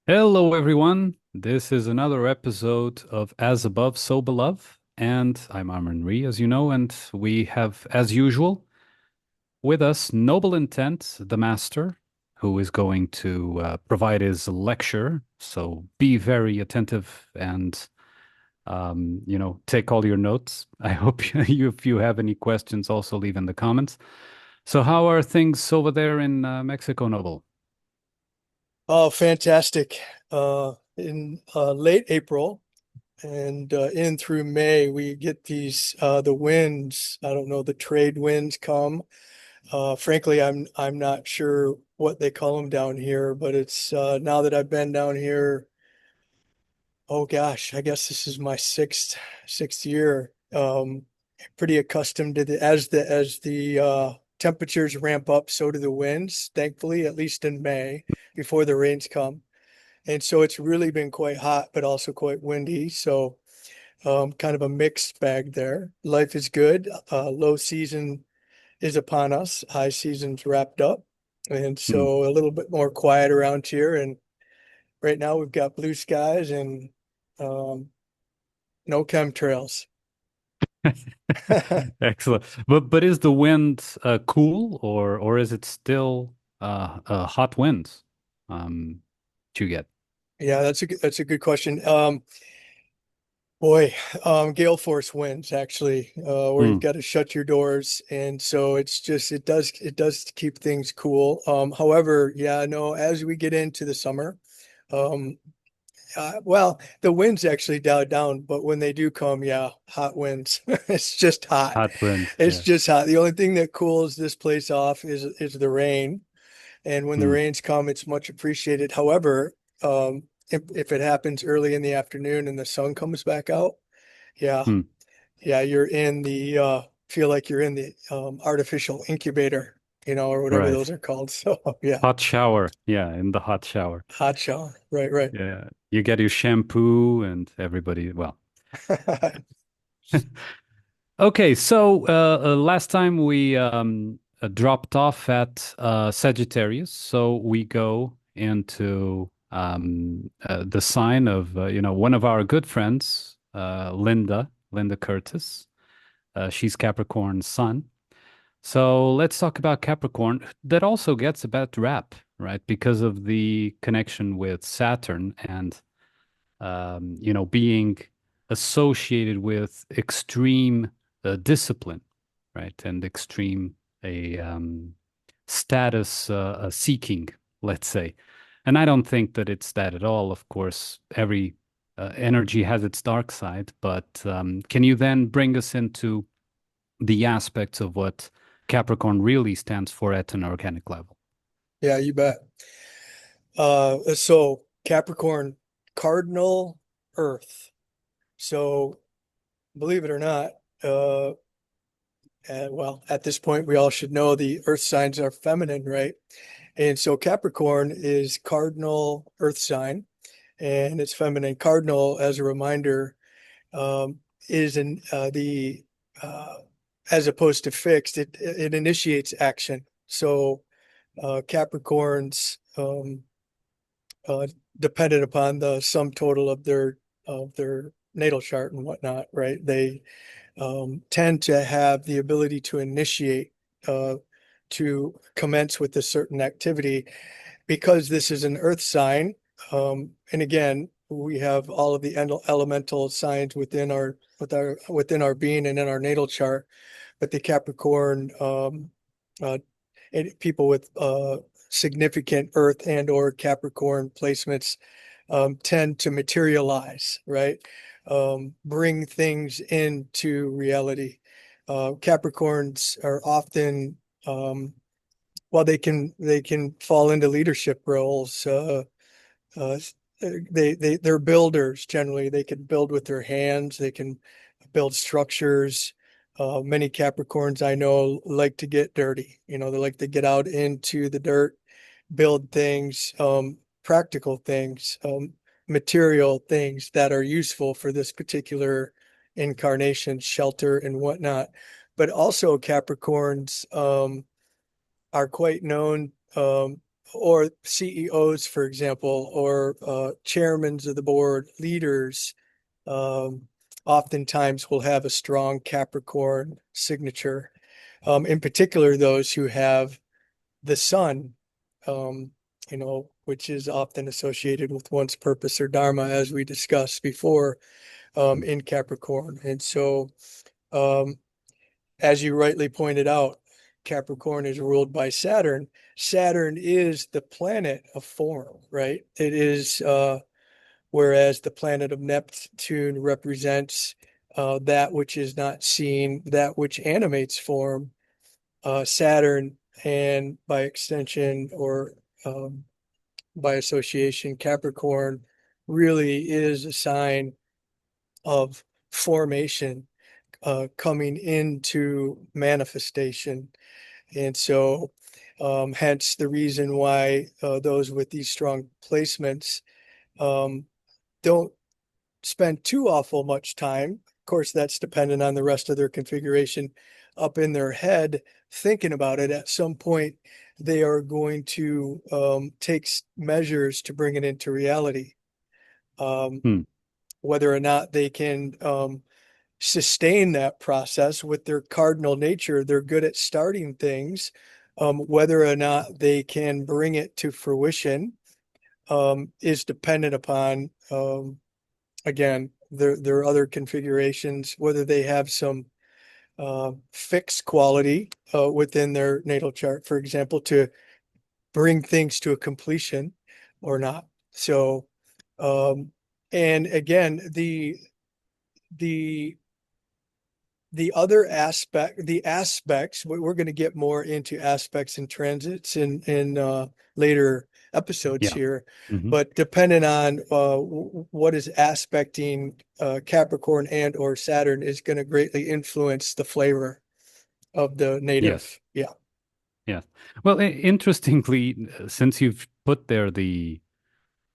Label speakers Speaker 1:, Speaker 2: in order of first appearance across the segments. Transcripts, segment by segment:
Speaker 1: Hello, everyone. This is another episode of As Above, So Below. And I'm Armin Ree, as you know, and we have, as usual, with us Noble Intent, the master, who is going to provide his lecture. So be very attentive and, take all your notes. I hope if you have any questions, also leave in the comments. So, how are things over there in Mexico, Noble?
Speaker 2: Oh, fantastic. In late April and in through May, we get the winds. I don't know, the trade winds come. Frankly, I'm not sure what they call them down here, but it's now that I've been down here, oh gosh, I guess this is my sixth year. Pretty accustomed to the temperatures ramp up, so do the winds, thankfully, at least in May, before the rains come. And so it's really been quite hot, but also quite windy. So kind of a mixed bag there. Life is good. Low season is upon us. High season's wrapped up. And
Speaker 1: Hmm.
Speaker 2: so a little bit more quiet around here. And right now we've got blue skies and um, no chemtrails.
Speaker 1: Excellent. But is the wind cool or is it still hot winds? To get.
Speaker 2: Yeah, that's a good question. Boy, gale force winds actually, where
Speaker 1: Hmm.
Speaker 2: you've got to shut your doors, and so it does keep things cool. However, yeah, no, as we get into the summer, um, well, the winds actually died down, but when they do come, yeah, hot winds. It's just hot.
Speaker 1: Hot wind.
Speaker 2: It's
Speaker 1: Yeah.
Speaker 2: just hot. The only thing that cools this place off is the rain, and when the
Speaker 1: Hmm.
Speaker 2: rains come, it's much appreciated. However, if it happens early in the afternoon and the sun comes back out. Yeah,
Speaker 1: Hmm.
Speaker 2: yeah, you're in the feel like you're in the artificial incubator, or whatever
Speaker 1: Right.
Speaker 2: those are called. So yeah,
Speaker 1: Hot shower. Yeah, in the hot shower.
Speaker 2: hot shower. Right, right.
Speaker 1: Yeah. You get your shampoo and everybody. Well. Okay, so last time we dropped off at Sagittarius, so we go into the sign of one of our good friends, Linda Curtis. She's Capricorn Sun. So let's talk about Capricorn. That also gets a bad rap, right? Because of the connection with Saturn and being associated with extreme discipline, right? And extreme a status seeking, let's say. And I don't think that it's that at all. Of course, every energy has its dark side, but can you then bring us into the aspects of what Capricorn really stands for at an organic level?
Speaker 2: Yeah, you bet. So Capricorn, cardinal Earth. So believe it or not, well, at this point, we all should know the Earth signs are feminine, right? And so Capricorn is cardinal Earth sign, and it's feminine. Cardinal, as a reminder, um, is in the as opposed to fixed, it initiates action. So Capricorns uh, dependent upon the sum total of their natal chart and whatnot, right? They tend to have the ability to initiate, uh, to commence with a certain activity because this is an earth sign. And again, we have all of the elemental signs within our being and in our natal chart, but the Capricorn uh, people with significant Earth and or Capricorn placements tend to materialize, right? Bring things into reality. Capricorns are often, while they can fall into leadership roles. Uh, they're builders generally. They can build with their hands. They can build structures. Many Capricorns I know like to get dirty. They like to get out into the dirt, build things, practical things, material things that are useful for this particular incarnation, shelter and whatnot. But also Capricorns are quite known. or CEOs, for example, or chairmen of the board, leaders, um, oftentimes will have a strong Capricorn signature. In particular, those who have the sun, um, which is often associated with one's purpose or dharma, as we discussed before, in Capricorn. And so, um, as you rightly pointed out, Capricorn is ruled by Saturn. Saturn is the planet of form, right? It is, whereas the planet of Neptune represents that which is not seen, that which animates form. Saturn, and by extension or by association, Capricorn really is a sign of formation coming into manifestation. And so, hence the reason why those with these strong placements um, don't spend too awful much time. Of course, that's dependent on the rest of their configuration up in their head thinking about it. At some point, they are going to take measures to bring it into reality. Um,
Speaker 1: Hmm.
Speaker 2: whether or not they can sustain that process with their cardinal nature, they're good at starting things. Whether or not they can bring it to fruition is dependent upon again, there are other configurations, whether they have some fixed quality within their natal chart, for example, to bring things to a completion or not. So, and again, the the other aspect, the aspects, we're going to get more into aspects and transits in later episodes
Speaker 1: Yeah.
Speaker 2: here,
Speaker 1: Hmm.
Speaker 2: but depending on what is aspecting Capricorn and or Saturn is going to greatly influence the flavor of the
Speaker 1: Yes.
Speaker 2: native. Yeah.
Speaker 1: Yes. Well, interestingly, since you've put there the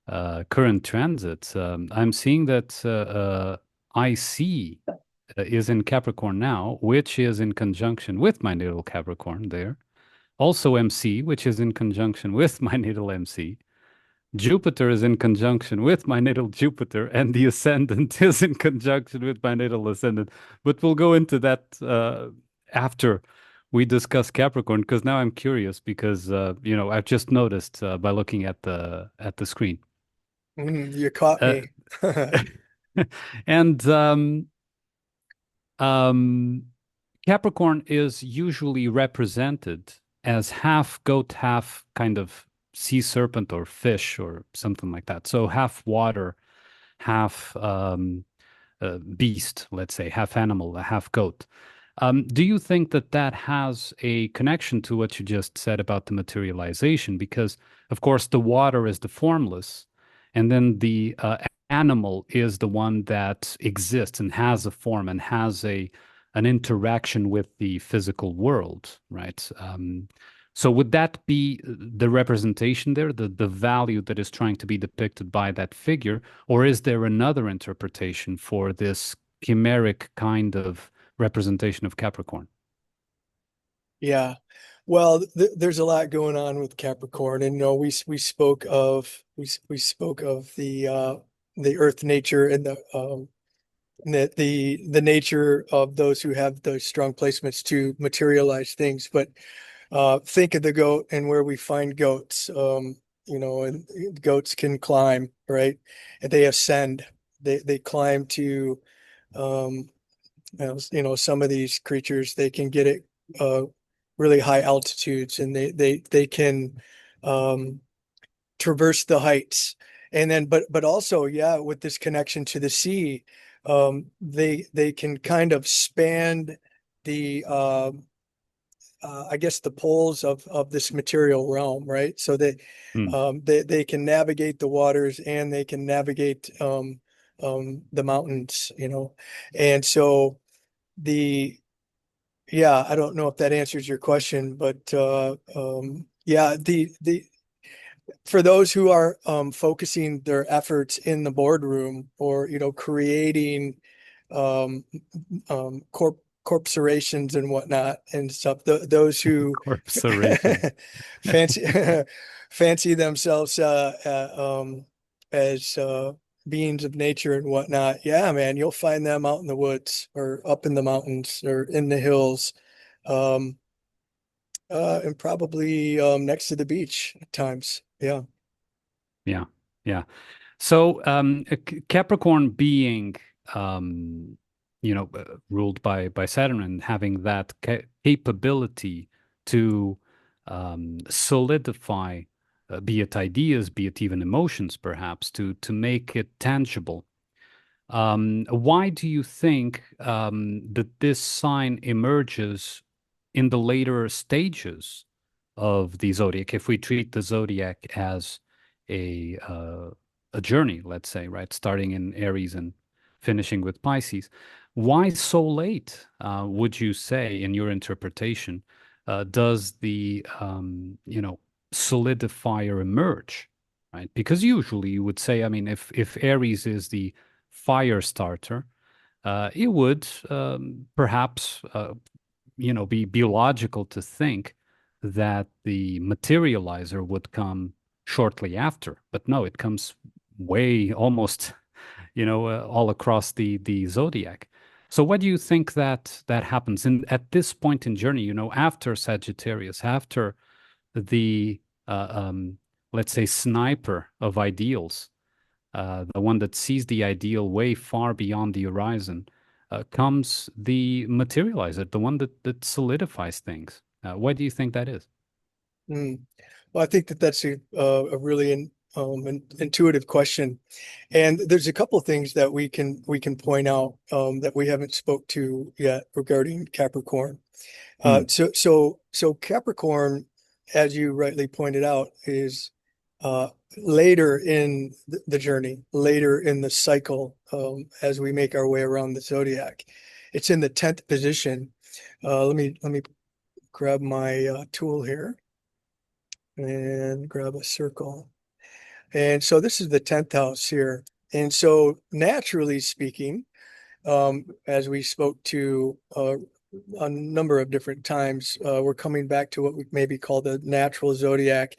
Speaker 1: current transits, I'm seeing that IC is in Capricorn now, which is in conjunction with my natal Capricorn there. Also MC, which is in conjunction with my natal MC. Jupiter is in conjunction with my natal Jupiter, and the ascendant is in conjunction with my natal ascendant. But we'll go into that after we discuss Capricorn, because now I'm curious because I've just noticed by looking at the screen.
Speaker 2: You caught
Speaker 1: Uh,
Speaker 2: me.
Speaker 1: and um, Capricorn is usually represented as half goat, half kind of sea serpent or fish or something like that. So half water, half beast, let's say, half animal, half goat. Do you think that that has a connection to what you just said about the materialization? Because, of course, the water is the formless, and then the animal is the one that exists and has a form and has an interaction with the physical world, right? So would that be the representation there, the value that is trying to be depicted by that figure, or is there another interpretation for this chimeric kind of representation of Capricorn?
Speaker 2: Yeah. Well, there's a lot going on with Capricorn, and we spoke of we spoke of the Earth nature and the nature of those who have those strong placements to materialize things. But think of the goat and where we find goats. And goats can climb, right? And they ascend. They climb to um, some of these creatures they can get it really high altitudes, and they can um, traverse the heights. And then, but also, yeah, with this connection to the sea, they can kind of span the I guess the poles of this material realm, right? So
Speaker 1: Hmm.
Speaker 2: they can navigate the waters and they can navigate the mountains, and so the yeah, I don't know if that answers your question, but yeah, the for those who are focusing their efforts in the boardroom or creating um, corp corporations and whatnot and stuff. Those who
Speaker 1: Corporations.
Speaker 2: fancy fancy themselves as beings of nature and whatnot. Yeah, man, you'll find them out in the woods or up in the mountains or in the hills, um, and probably next to the beach at times. Yeah.
Speaker 1: Yeah, yeah. So, Capricorn being, um, ruled by Saturn and having that capability to solidify, be it ideas, be it even emotions, perhaps, to make it tangible. Why do you think that this sign emerges in the later stages of the zodiac? If we treat the zodiac as a uh, a journey, let's say, right, starting in Aries and finishing with Pisces, why so late? Would you say, in your interpretation, does the solidifier emerge? Right, because usually you would say, I mean, if Aries is the fire starter, it would perhaps be logical to think that the materializer would come shortly after. But no, it comes way almost all across the zodiac. So what do you think that happens in at this point in journey? After Sagittarius, after the let's say sniper of ideals, the one that sees the ideal way far beyond the horizon, comes the materializer, the one that solidifies things. Why do you think that is?
Speaker 2: Mm. Well, I think that that's a really intuitive question, and there's a couple of things that we can point out that we haven't spoke to yet regarding Capricorn.
Speaker 1: Hmm.
Speaker 2: So Capricorn, as you rightly pointed out, is uh, later in the journey, later in the cycle, as we make our way around the zodiac. It's in the 10th position. Let me grab my tool here and grab a circle. And so this is the 10th house here. And so naturally speaking, as we spoke to a number of different times, we're coming back to what we maybe call the natural zodiac.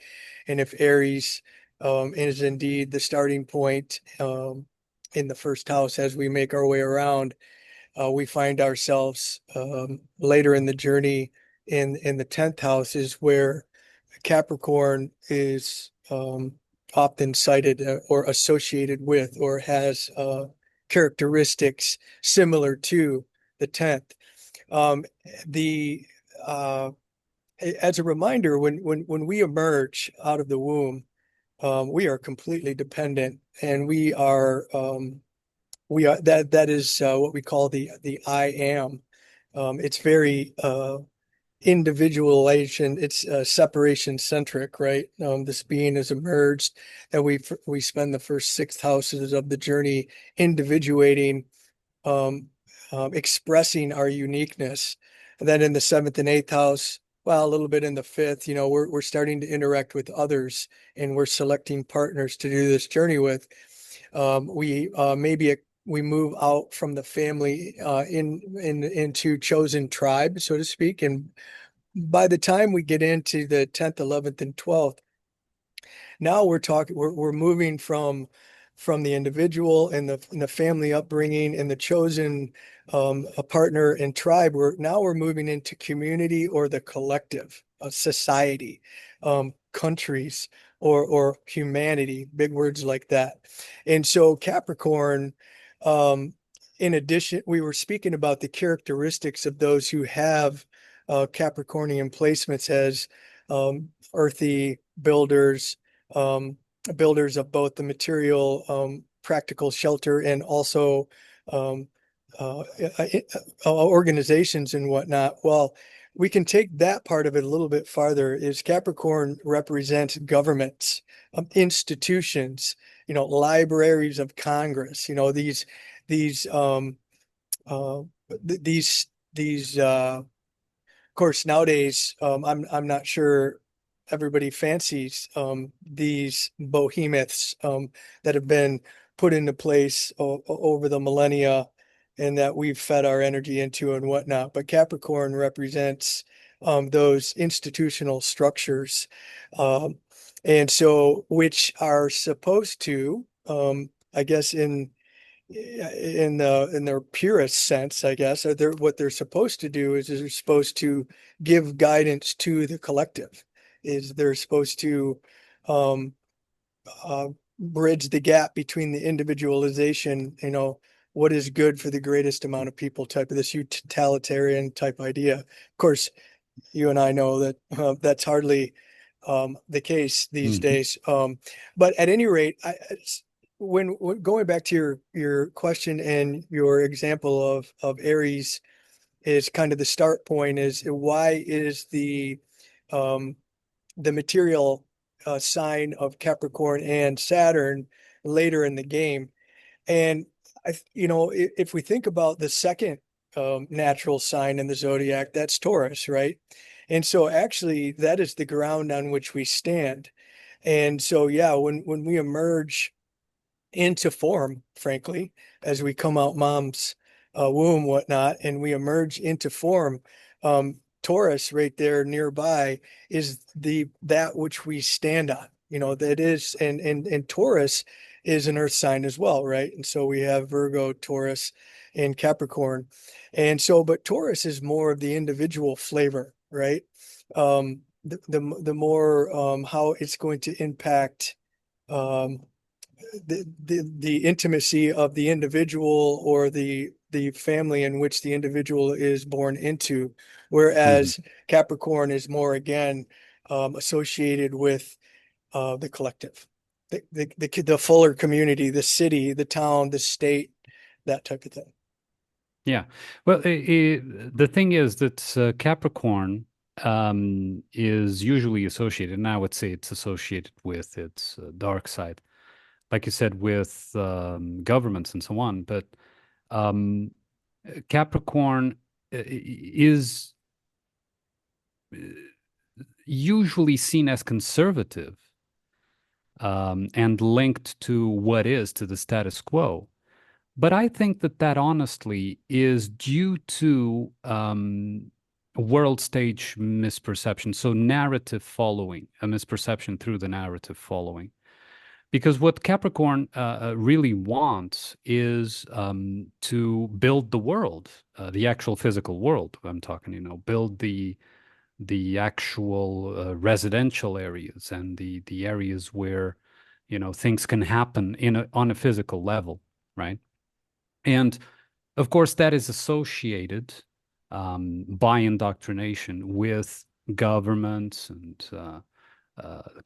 Speaker 2: And if Aries is indeed the starting point in the first house as we make our way around, we find ourselves later in the journey in the 10th house is where Capricorn is often cited or associated with or has characteristics similar to the 10th. Um, the As a reminder, when we emerge out of the womb, we are completely dependent, and we are that is what we call the I am. It's very individualization. It's separation centric, right? This being has emerged, and we spend the first six houses of the journey individuating, um, expressing our uniqueness. And then in the seventh and eighth house, well, a little bit in the fifth, we're starting to interact with others, and we're selecting partners to do this journey with. We maybe we move out from the family into chosen tribe, so to speak, and by the time we get into the 10th, 11th, and 12th, now we're moving from the individual and the family upbringing and the chosen a partner and tribe. We're moving into community or the collective, society, countries, or humanity, big words like that. And so Capricorn, um, in addition, we were speaking about the characteristics of those who have Capricornian placements as earthy builders, um, builders of both the material, practical shelter, and also um, uh, organizations and whatnot. Well, we can take that part of it a little bit farther. Is Capricorn represents governments, institutions, libraries of Congress. These uh, these of course, nowadays, I'm not sure everybody fancies these behemoths that have been put into place over the millennia and that we've fed our energy into and whatnot. But Capricorn represents those institutional structures, um, and so which are supposed to, I guess, in their purest sense, I guess, what they're supposed to do is they're supposed to give guidance to the collective. Is they're supposed to um, bridge the gap between the individualization, what is good for the greatest amount of people type of this utilitarian type idea. Of course, you and I know that that's hardly the case these
Speaker 1: Mhm.
Speaker 2: days. But at any rate, when going back to your question and your example of Aries is kind of the start point is why is um, the material sign of Capricorn and Saturn later in the game. And if we think about the second natural sign in the zodiac, that's Taurus, right? And so actually that is the ground on which we stand. And so yeah, when we emerge into form, frankly, as we come out mom's womb, whatnot, and we emerge into form. Taurus right there nearby is that which we stand on. That is, and Taurus is an earth sign as well, right? And so we have Virgo, Taurus, and Capricorn. And so, but Taurus is more of the individual flavor, right? The more how it's going to impact um, the intimacy of the individual or the family in which the individual is born into,
Speaker 1: Mhm.
Speaker 2: whereas Capricorn is more again associated with the collective, the fuller community, the city, the town, the state, that type of thing.
Speaker 1: Yeah. Well, the thing is that Capricorn is usually associated, and I would say it's associated with its dark side, like you said, with governments and so on. But um, Capricorn is usually seen as conservative and linked to what is, to the status quo. But I think that that honestly is due to world stage misperception. So narrative following, a misperception through the narrative following. Because what Capricorn really wants is to build the world, the actual physical world. I'm talking, build the actual residential areas and the areas where, things can happen on a physical level, right? And of course, that is associated by indoctrination with governments and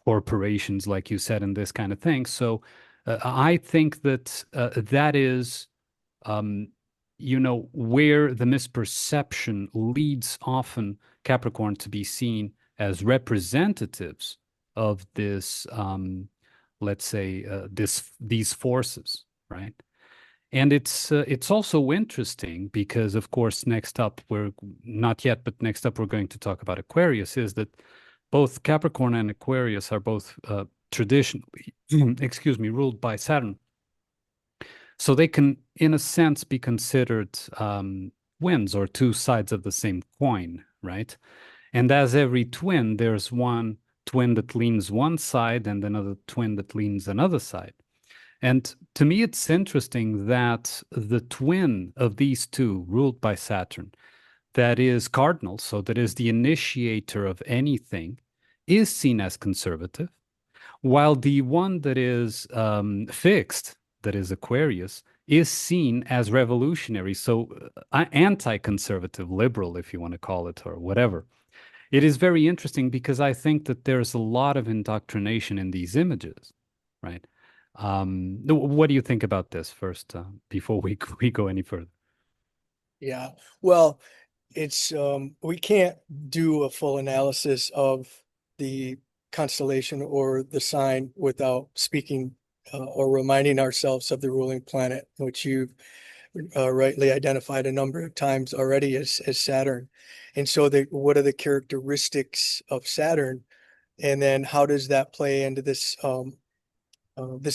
Speaker 1: corporations, like you said, and this kind of thing. So I think that that is, um, where the misperception leads often Capricorn to be seen as representatives of this, let's say, these forces, right? And it's also interesting because, of course, next up we're not yet, but next up we're going to talk about Aquarius. Is that both Capricorn and Aquarius are both traditionally, excuse me, ruled by Saturn, so they can, in a sense, be considered twins or two sides of the same coin, right? And as every twin, there's one twin that leans one side and another twin that leans another side. And to me, it's interesting that the twin of these two, ruled by Saturn, that is cardinal, so that is the initiator of anything, is seen as conservative, while the one that is fixed, that is Aquarius, is seen as revolutionary, so anti-conservative, liberal, if you want to call it, or whatever. It is very interesting because I think that there's a lot of indoctrination in these images, right? What do you think about this first, before we go any further?
Speaker 2: Yeah. Well, it's we can't do a full analysis of the constellation or the sign without speaking or reminding ourselves of the ruling planet, which you've rightly identified a number of times already as Saturn. And so what are the characteristics of Saturn? And then how does that play into this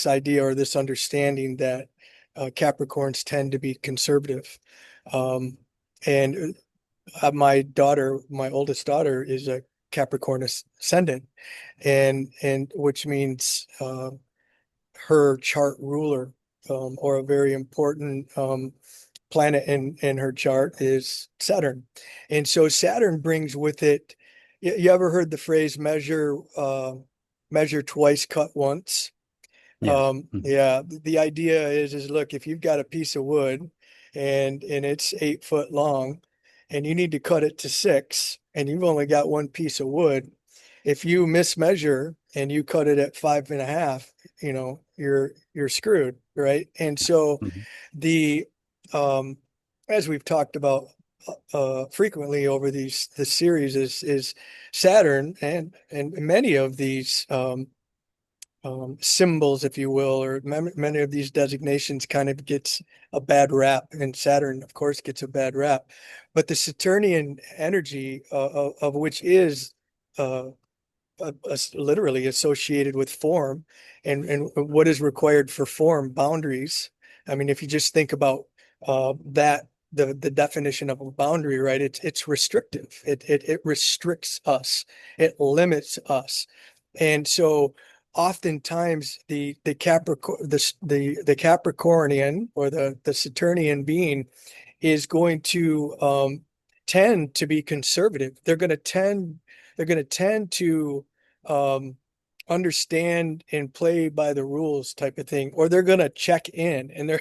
Speaker 2: idea or this understanding that Capricorns tend to be conservative. Um, and my oldest daughter, is a Capricorn ascendant, and which means her chart ruler, or a very important planet in her chart, is Saturn. And so Saturn brings with it, you ever heard the phrase measure twice, cut once?
Speaker 1: Yes. Mhm.
Speaker 2: Yeah, the idea is look, if you've got a piece of wood and it's 8 foot long and you need to cut it to 6 and you've only got one piece of wood, if you mismeasure and you cut it at 5.5, you're screwed, right? And so
Speaker 1: Mhm.
Speaker 2: the as we've talked about frequently over this series, is Saturn, and many of these symbols, if you will, or many of these designations kind of gets a bad rap, and Saturn, of course, gets a bad rap. But the Saturnian energy, of which is literally associated with form, and what is required for form, boundaries. I mean, if you just think about that, the definition of a boundary, right? It's restrictive. It restricts us. It limits us. And so oftentimes the Capricorn the Capricornian, or the Saturnian being, is going to tend to be conservative. They're going to tend to um, understand and play by the rules, type of thing, or they're going to check in, and they're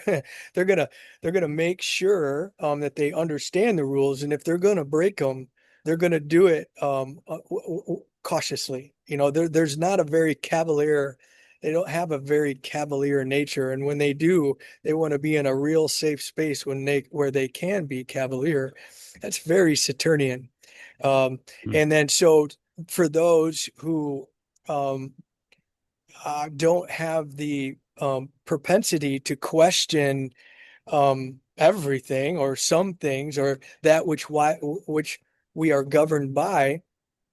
Speaker 2: going to they're going to make sure that they understand the rules, and if they're going to break them, they're going to do it cautiously. There's not a very cavalier. They don't have a very cavalier nature, and when they do, they want to be in a real safe space where they can be cavalier. That's very Saturnian. Um,
Speaker 1: Mhm.
Speaker 2: and then so for those who um, don't have the propensity to question everything, or some things, or that which we are governed by,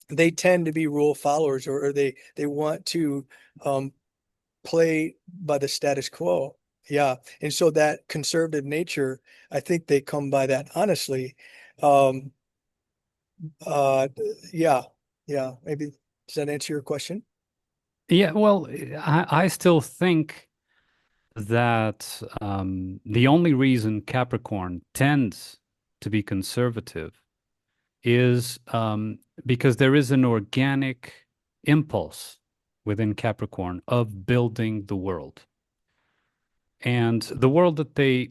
Speaker 2: they tend to be rule followers, or they want to um, play by the status quo. Yeah. And so that conservative nature, I think they come by that honestly. Um, uh, yeah. Yeah. Maybe, does that answer your question?
Speaker 1: Yeah, well, I still think that the only reason Capricorn tends to be conservative is because there is an organic impulse within Capricorn of building the world. And the world that they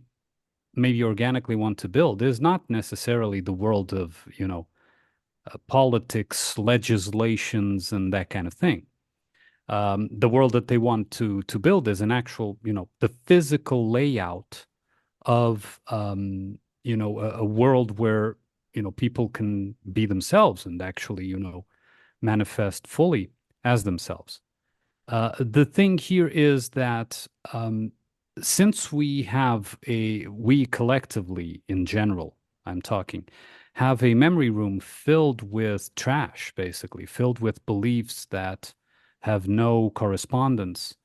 Speaker 1: maybe organically want to build is not necessarily the world of, politics, legislations, and that kind of thing. The world that they want to build is an actual, the physical layout of, a world where, people can be themselves and actually, manifest fully as themselves. The thing here is that since we collectively in general, I'm talking, have a memory room filled with trash, basically, filled with beliefs that have no correspondence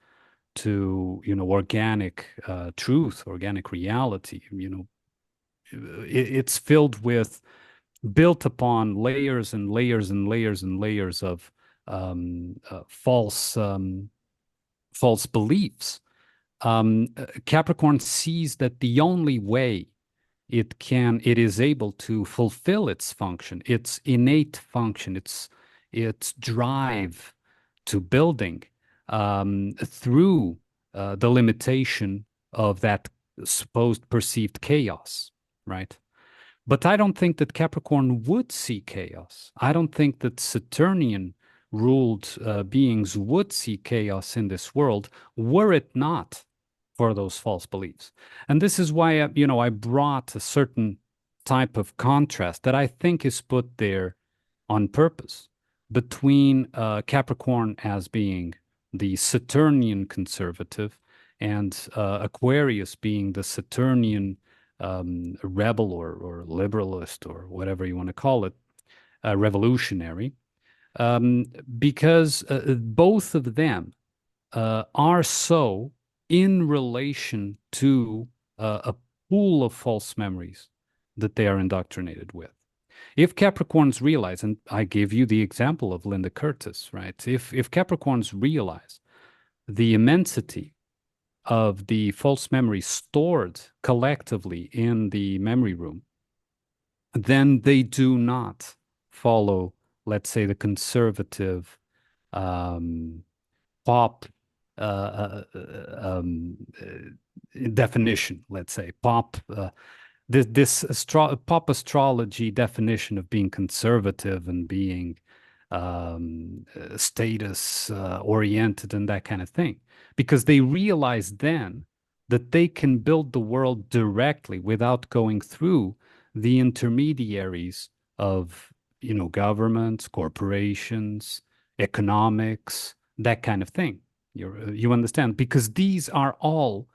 Speaker 1: to, organic truth, organic reality. It's filled with, built upon layers and layers and layers and layers of false beliefs. Capricorn sees that the only way it is able to fulfill its function, its innate function, its drive to building, through the limitation of that supposed perceived chaos, right? But I don't think that Capricorn would see chaos. I don't think that Saturnian ruled beings would see chaos in this world were it not for those false beliefs. And this is why, I brought a certain type of contrast that I think is put there on purpose between Capricorn as being the Saturnian conservative and Aquarius being the Saturnian rebel or liberalist or whatever you want to call it, revolutionary, um, because both of them are so in relation to a pool of false memories that they are indoctrinated with. If Capricorns realize, and I gave you the example of Linda Curtis, right? If Capricorns realize the immensity of the false memories stored collectively in the memory room, then they do not follow, let's say, the conservative um, pop definition, let's say, pop astrology definition of being conservative and being status oriented and that kind of thing, because they realize then that they can build the world directly without going through the intermediaries of, governments, corporations, economics, that kind of thing. You understand? Because these are all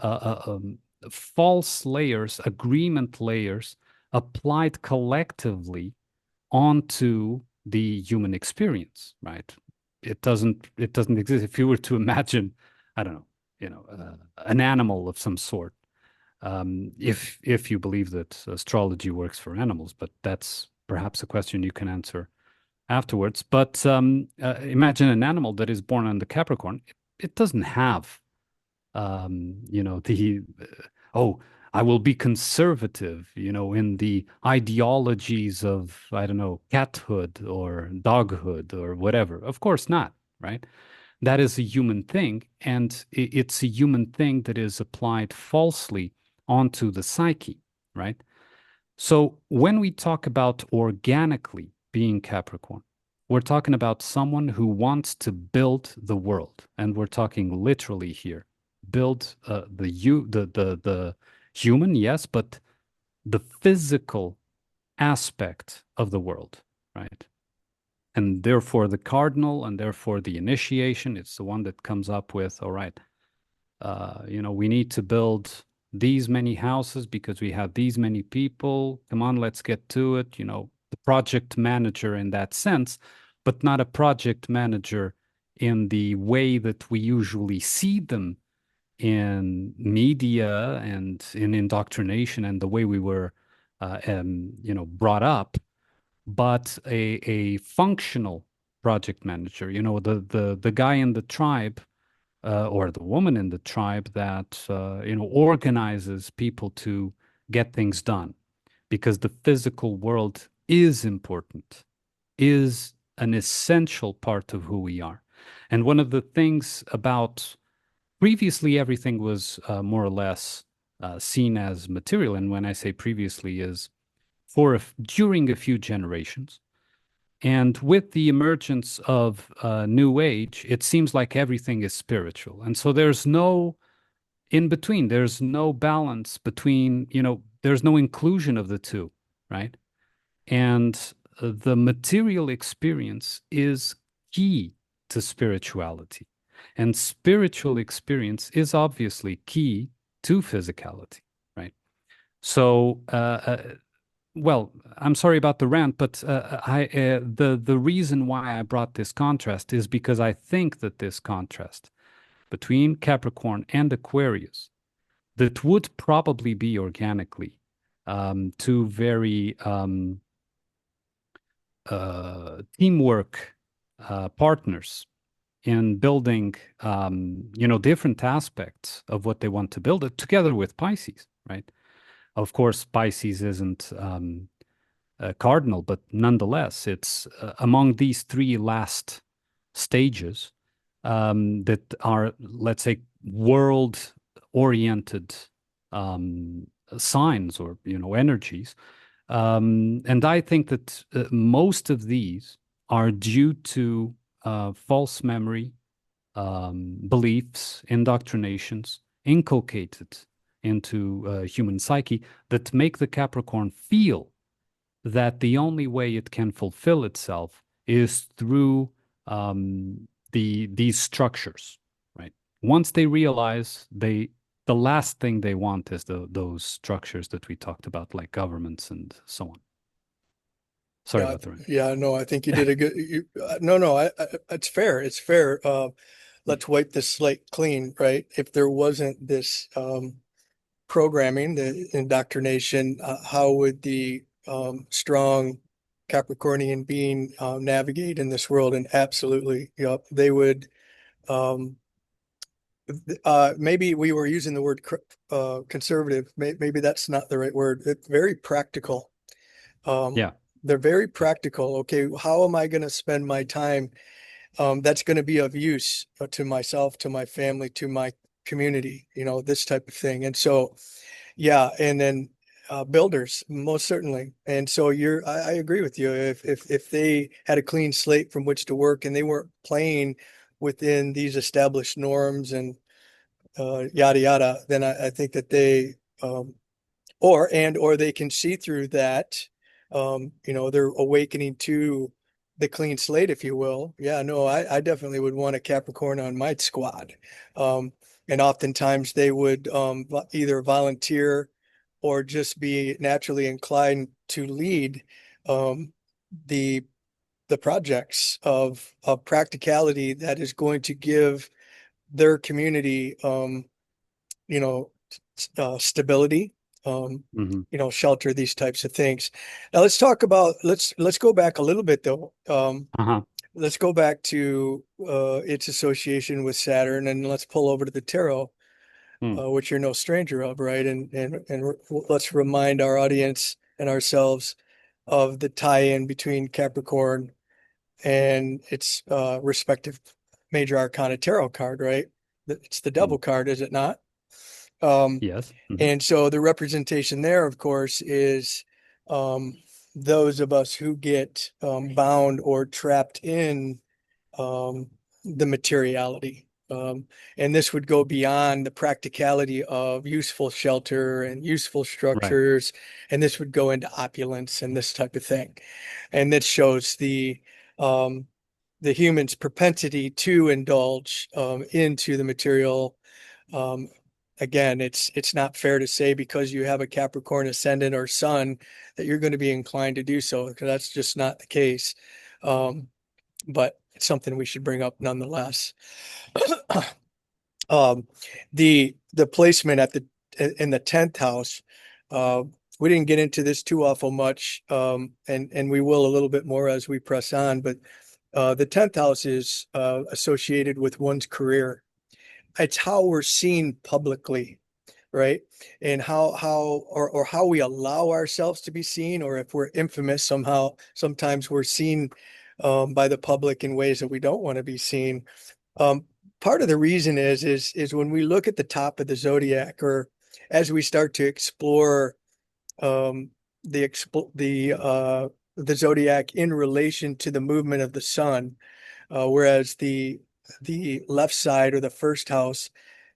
Speaker 1: uh, uh, um, false layers, agreement layers applied collectively onto the human experience, right? It doesn't exist. If you were to imagine, I don't know, an animal of some sort, if you believe that astrology works for animals, but that's perhaps a question you can answer afterwards. But imagine an animal that is born on the Capricorn. It doesn't have the oh, I will be conservative, in the ideologies of, I don't know, cathood or doghood or whatever. Of course not, right? That is a human thing, and it's a human thing that is applied falsely onto the psyche, right? So when we talk about organically being Capricorn, we're talking about someone who wants to build the world, and we're talking literally here. Build the human, yes, but the physical aspect of the world, right? And therefore the cardinal, and therefore the initiation, it's the one that comes up with, all right, we need to build these many houses because we have these many people. Come on, let's get to it. The project manager in that sense, but not a project manager in the way that we usually see them in media and in indoctrination and the way we were, brought up, but a functional project manager. The guy in the tribe or the woman in the tribe that organizes people to get things done, because the physical world is important, is an essential part of who we are. And one of the things about previously, everything was more or less seen as material. And when I say previously, is during a few generations. And with the emergence of New Age, it seems like everything is spiritual. And so there's no in between, there's no balance between, there's no inclusion of the two, right? And the material experience is key to spirituality. And spiritual experience is obviously key to physicality, right? So, well, I'm sorry about the rant, but the reason why I brought this contrast is because I think that this contrast between Capricorn and Aquarius, that would probably be organically two very teamwork partners in building, different aspects of what they want to build it together with Pisces, right? Of course, Pisces isn't cardinal, but nonetheless, it's among these three last stages that are, let's say, world-oriented signs or, energies. And I think that most of these are due to false memory, beliefs, indoctrinations inculcated into human psyche that make the Capricorn feel that the only way it can fulfill itself is through these structures, right? Once they realize the last thing they want is those structures that we talked about, like governments and so on. Sorry
Speaker 2: Yeah,
Speaker 1: about the rant.
Speaker 2: yeah, no, I think you did a good. No, no, it's fair. It's fair. let's wipe the slate clean, right? If there wasn't this programming, the indoctrination, how would the strong Capricornian being navigate in this world? And absolutely, yep, they would. Um, Maybe we were using the word conservative. Maybe that's not the right word. It's very practical. Um,
Speaker 1: Yeah.
Speaker 2: they're very practical. Okay, how am I going to spend my time that's going to be of use to myself, to my family, to my community, this type of thing. And so, yeah, and then builders, most certainly. And so I agree with you. If they had a clean slate from which to work and they weren't playing within these established norms and yada yada, then I think that they or they can see through that. They're awakening to the clean slate, if you will. Yeah, no, I definitely would want a Capricorn on my squad. Um, and oftentimes they would either volunteer or just be naturally inclined to lead um, the the projects of practicality that is going to give their community you know, stability,
Speaker 1: Hmm.
Speaker 2: shelter, these types of things. Now let's go back a little bit though.
Speaker 1: Uh-huh.
Speaker 2: Let's go back to its association with Saturn, and let's pull over to the tarot,
Speaker 1: Mm.
Speaker 2: which you're no stranger of, right? Let's remind our audience and ourselves of the tie-in between Capricorn and its respective major arcana tarot card, right? It's the
Speaker 1: Mm.
Speaker 2: Devil card, is it not? Um,
Speaker 1: Yes. Hmm.
Speaker 2: and so the representation there, of course, is um, those of us who get bound or trapped in the materiality. And this would go beyond the practicality of useful shelter and useful
Speaker 1: Right.
Speaker 2: structures. And this would go into opulence and this type of thing. And that shows um, the human's propensity to indulge into the material. um, Again, it's not fair to say because you have a Capricorn ascendant or sun that you're going to be inclined to do so, because that's just not the case. Um, but it's something we should bring up nonetheless. Um, the placement in the 10th house, uh, we didn't get into this too awful much, and we will a little bit more as we press on, but the 10th house is associated with one's career. It's how we're seen publicly, right? And or how we allow ourselves to be seen, or if we're infamous somehow, sometimes we're seen by the public in ways that we don't want to be seen. Um, Part of the reason is when we look at the top of the zodiac, or as we start to explore um, the zodiac in relation to the movement of the sun, whereas the left side or the first house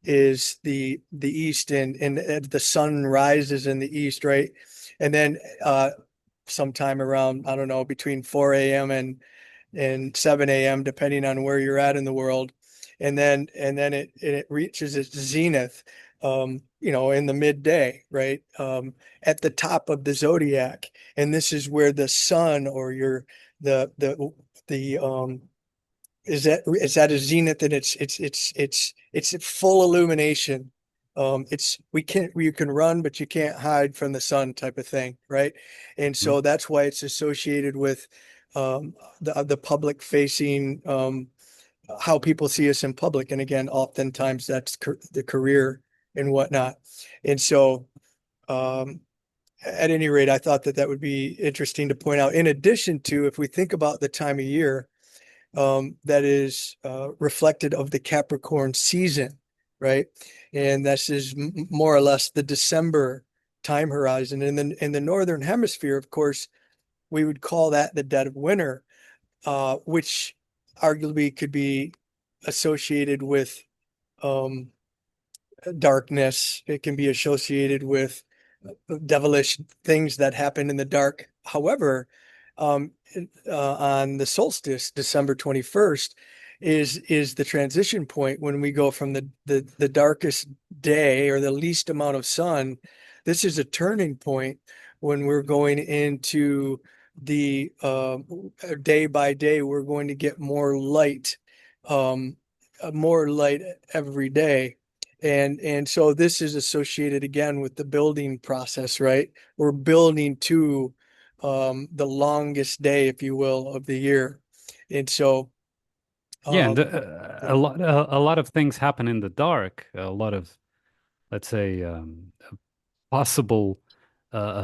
Speaker 2: is the east, and the sun rises in the east, right? And then sometime around, I don't know, between 4 a.m. and 7 a.m., depending on where you're at in the world. And then it reaches its zenith, in the midday, right? At the top of the zodiac. And this is where the sun or the is that a zenith, and it's full illumination. You can run, but you can't hide from the sun type of thing, right? And
Speaker 1: Hmm.
Speaker 2: so that's why it's associated with the public facing, how people see us in public. And again, oftentimes that's the career and whatnot. And so, um, at any rate, I thought that would be interesting to point out. In addition to, if we think about the time of year, that is reflected of the Capricorn season, right? And this is more or less the December time horizon. And then in the northern hemisphere, of course, we would call that the dead of winter, which arguably could be associated with um, darkness. It can be associated with devilish things that happen in the dark. However, um, on the solstice, December 21st, is the transition point when we go from the darkest day or the least amount of sun. This is a turning point when we're going into the day by day, we're going to get more light. Um, more light every day. And so this is associated again with the building process, right? We're building to the longest day, if you will, of the year. And so,
Speaker 1: Yeah, and
Speaker 2: um, yeah,
Speaker 1: a lot of things happen in the dark. A lot of, let's say, possible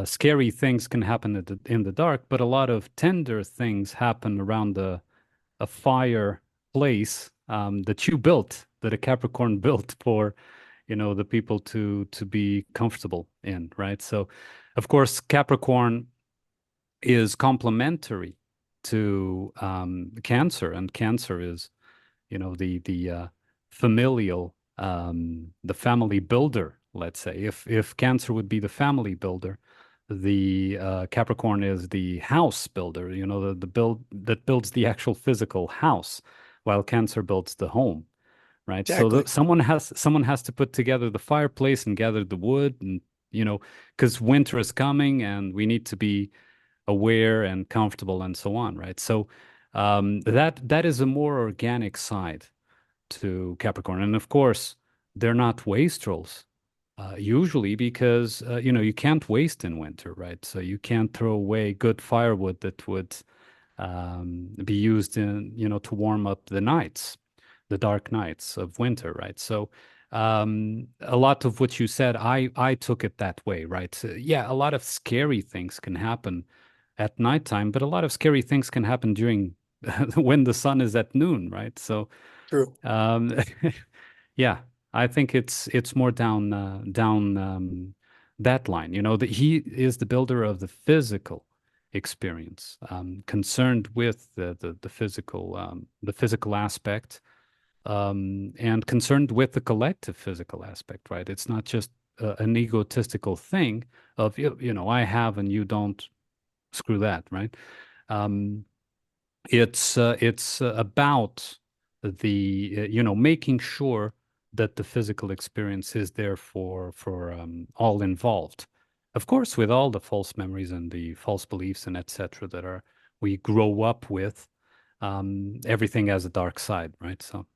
Speaker 1: scary things can happen in the dark, but a lot of tender things happen around a fireplace that you built, that a Capricorn built for, the people to be comfortable in, right? So, of course, Capricorn is complementary to Cancer, and Cancer is, the familial, the family builder, let's say. If Cancer would be the family builder, the Capricorn is the house builder, the build that builds the actual physical house, while Cancer builds the home, right? So
Speaker 2: exactly.
Speaker 1: someone has to put together the fireplace and gather the wood, and because winter is coming and we need to be aware and comfortable and so on, right? So that is a more organic side to Capricorn. And of course, they're not wastrels, usually, because you can't waste in winter, right? So you can't throw away good firewood that would be used to warm up the nights, the dark nights of winter, right? So a lot of what you said, I took it that way, right? So, yeah, a lot of scary things can happen at nighttime, but a lot of scary things can happen during when the sun is at noon, right? So
Speaker 2: True.
Speaker 1: um, yeah, I think it's more down that line. That he is the builder of the physical experience, concerned with the physical aspect, and concerned with the collective physical aspect. Right? It's not just an egotistical thing of I have and you don't. Screw that, right? Um, it's about the making sure that the physical experience is there for all involved. Of course, with all the false memories and the false beliefs and etc. that are we grow up with, everything has a dark side, right? So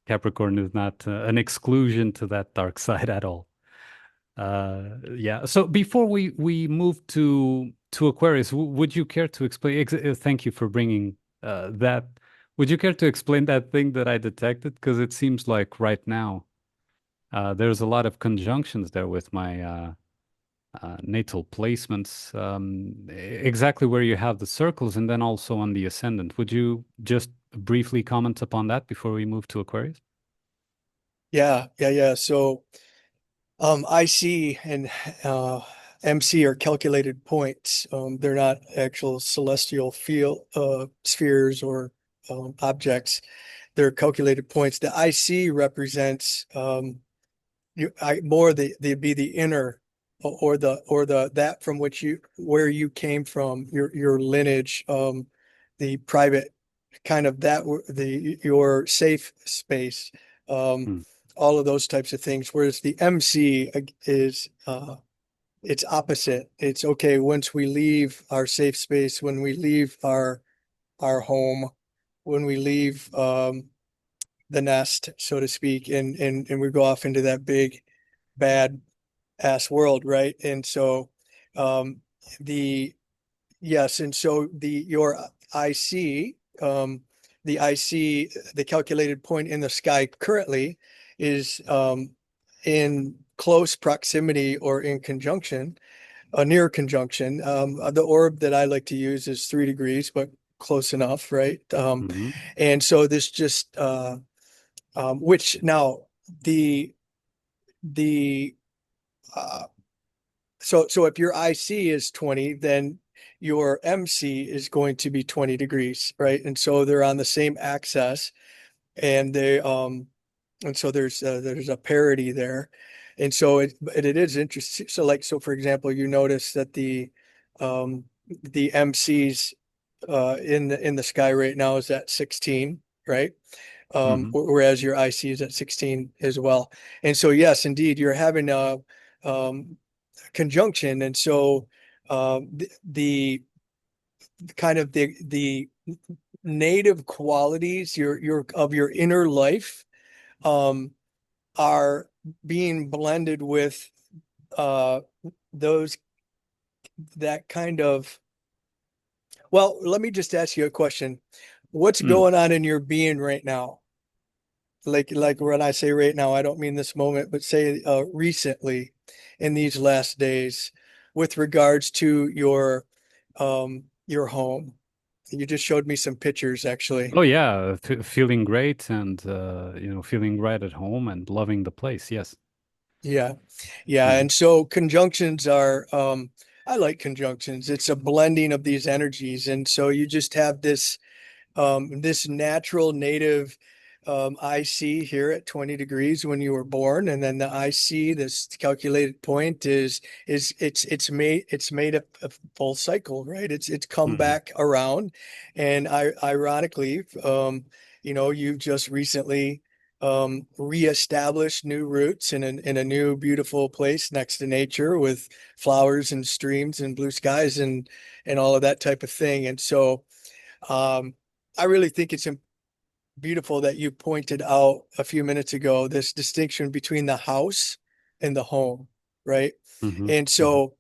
Speaker 1: Capricorn is not an exclusion to that dark side at all. Yeah. So before we move to Aquarius, would you care to explain? Thank you for bringing that. Would you care to explain that thing that I detected? Because it seems like right now there's a lot of conjunctions there with my natal placements, exactly where you have the circles, and then also on the ascendant. Would you just briefly comment upon that before we move to Aquarius?
Speaker 2: Yeah, yeah, yeah. So IC and MC are calculated points. They're not actual celestial field spheres or objects. They're calculated points. The IC represents more the be the inner or the that from which you where you came from, your lineage, the private kind of that the your safe space, um,
Speaker 1: Hmm.
Speaker 2: all of those types of things. Whereas the MC is it's opposite. It's okay once we leave our safe space, when we leave our home, when we leave the nest, so to speak, and we go off into that big bad ass world, right? And so um the yes, and so your IC, the IC, the calculated point in the sky currently is in close proximity or in conjunction, a near conjunction. The orb that I like to use is 3 degrees, but close enough, right?
Speaker 1: Hmm.
Speaker 2: And so this just which now the uh, so if your IC is 20, then your MC is going to be 20 degrees, right? And so they're on the same axis, and and so there's a parity there. And so it is interesting. So like so for example, you notice that the MCs in the sky right now is at 16, right?
Speaker 1: Hmm.
Speaker 2: Whereas your IC is at 16 as well. And so yes, indeed, you're having a conjunction. And so the kind of the native qualities, your inner life, um, are being blended with uh those that kind of, well, let me just ask you a question. What's
Speaker 1: Mm.
Speaker 2: going on in your being right now? Like when I say right now, I don't mean this moment, but say recently in these last days with regards to your home. You just showed me some pictures actually.
Speaker 1: Oh yeah, feeling great and feeling right at home and loving the place. Yes.
Speaker 2: Yeah. Yeah.
Speaker 1: Hmm.
Speaker 2: And so conjunctions are, I like conjunctions. It's a blending of these energies. And so you just have this natural native IC here at 20 degrees when you were born, and then the IC, this calculated point, it's made a full cycle, right? It's come
Speaker 1: Hmm.
Speaker 2: back around, and ironically, you've just recently reestablished new roots in a new beautiful place next to nature with flowers and streams and blue skies and all of that type of thing, and so. Um, I really think it's beautiful that you pointed out a few minutes ago this distinction between the house and the home, right?
Speaker 1: Hmm.
Speaker 2: And
Speaker 1: Hmm.
Speaker 2: so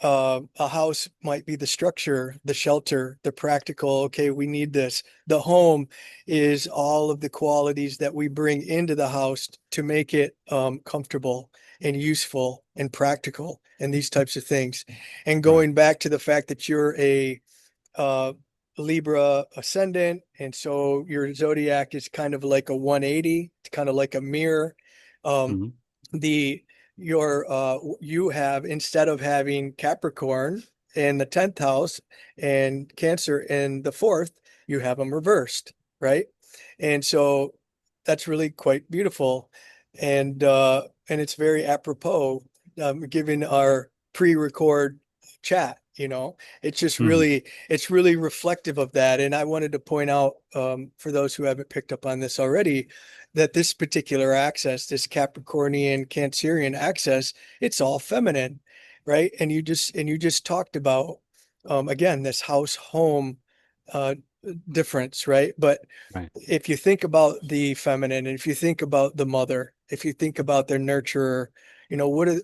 Speaker 2: a house might be the structure, the shelter, the practical, okay, we need this. The home is all of the qualities that we bring into the house to make it comfortable and useful and practical and these types of things. And
Speaker 1: Right.
Speaker 2: going back to the fact that you're a uh, Libra ascendant, and so your zodiac is kind of like a 180. It's kind of like a mirror. Um,
Speaker 1: Hmm.
Speaker 2: the you have, instead of having Capricorn in the 10th house and Cancer in the fourth, you have them reversed, right? And so that's really quite beautiful, and it's very apropos, given our pre-record chat.
Speaker 1: Hmm.
Speaker 2: It's really reflective of that. And I wanted to point out, for those who haven't picked up on this already, that this particular axis, this Capricornian Cancerian axis, it's all feminine, right? And you just talked about, again, this house home uh, difference, right? But
Speaker 1: Right.
Speaker 2: if you think about the feminine, and if you think about the mother, if you think about their nurturer,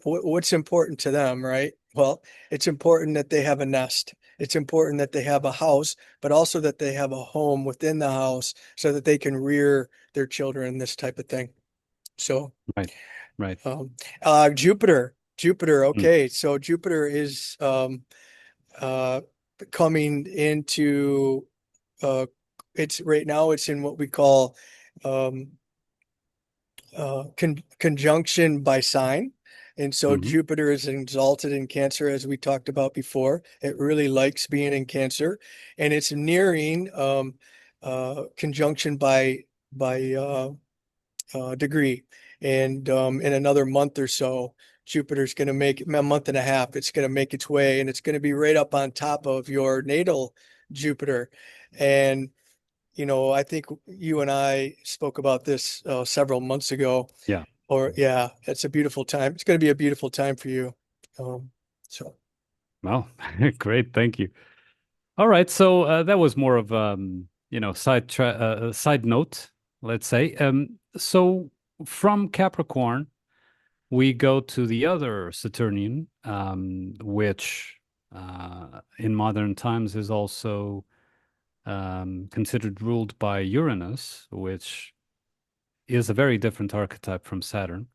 Speaker 2: what's important to them, right? Well, it's important that they have a nest. It's important that they have a house, but also that they have a home within the house so that they can rear their children, this type of thing. So,
Speaker 1: Right. Right.
Speaker 2: um, Jupiter.
Speaker 1: Mm.
Speaker 2: Okay, so Jupiter is uh, coming into uh, it's right now. It's in what we call um, conjunction by sign. And so
Speaker 1: Hmm.
Speaker 2: Jupiter is exalted in Cancer, as we talked about before. It really likes being in Cancer, and it's nearing conjunction by degree. And in another month or so, Jupiter's going to make a month and a half. It's going to make its way, and it's going to be right up on top of your natal Jupiter. And I think you and I spoke about this several months ago.
Speaker 1: Yeah.
Speaker 2: Or yeah, it's a beautiful time. It's going to be a beautiful time for you. Um, so
Speaker 1: Well, great. Thank you. All right. So that was more of side note, let's say. So from Capricorn, we go to the other Saturnian, which in modern times is also considered ruled by Uranus, which is a very different archetype from Saturn.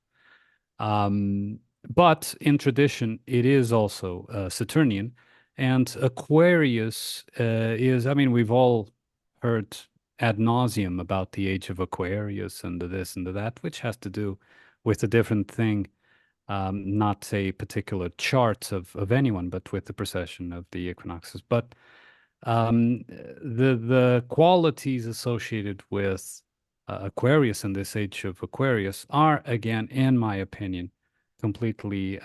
Speaker 1: Um, but in tradition, it is also Saturnian. And Aquarius I mean, we've all heard ad nauseum about the age of Aquarius and the this and the that, which has to do with a different thing, not a particular chart of anyone, but with the precession of the equinoxes. But the qualities associated with Aquarius and this age of Aquarius are, again, in my opinion, completely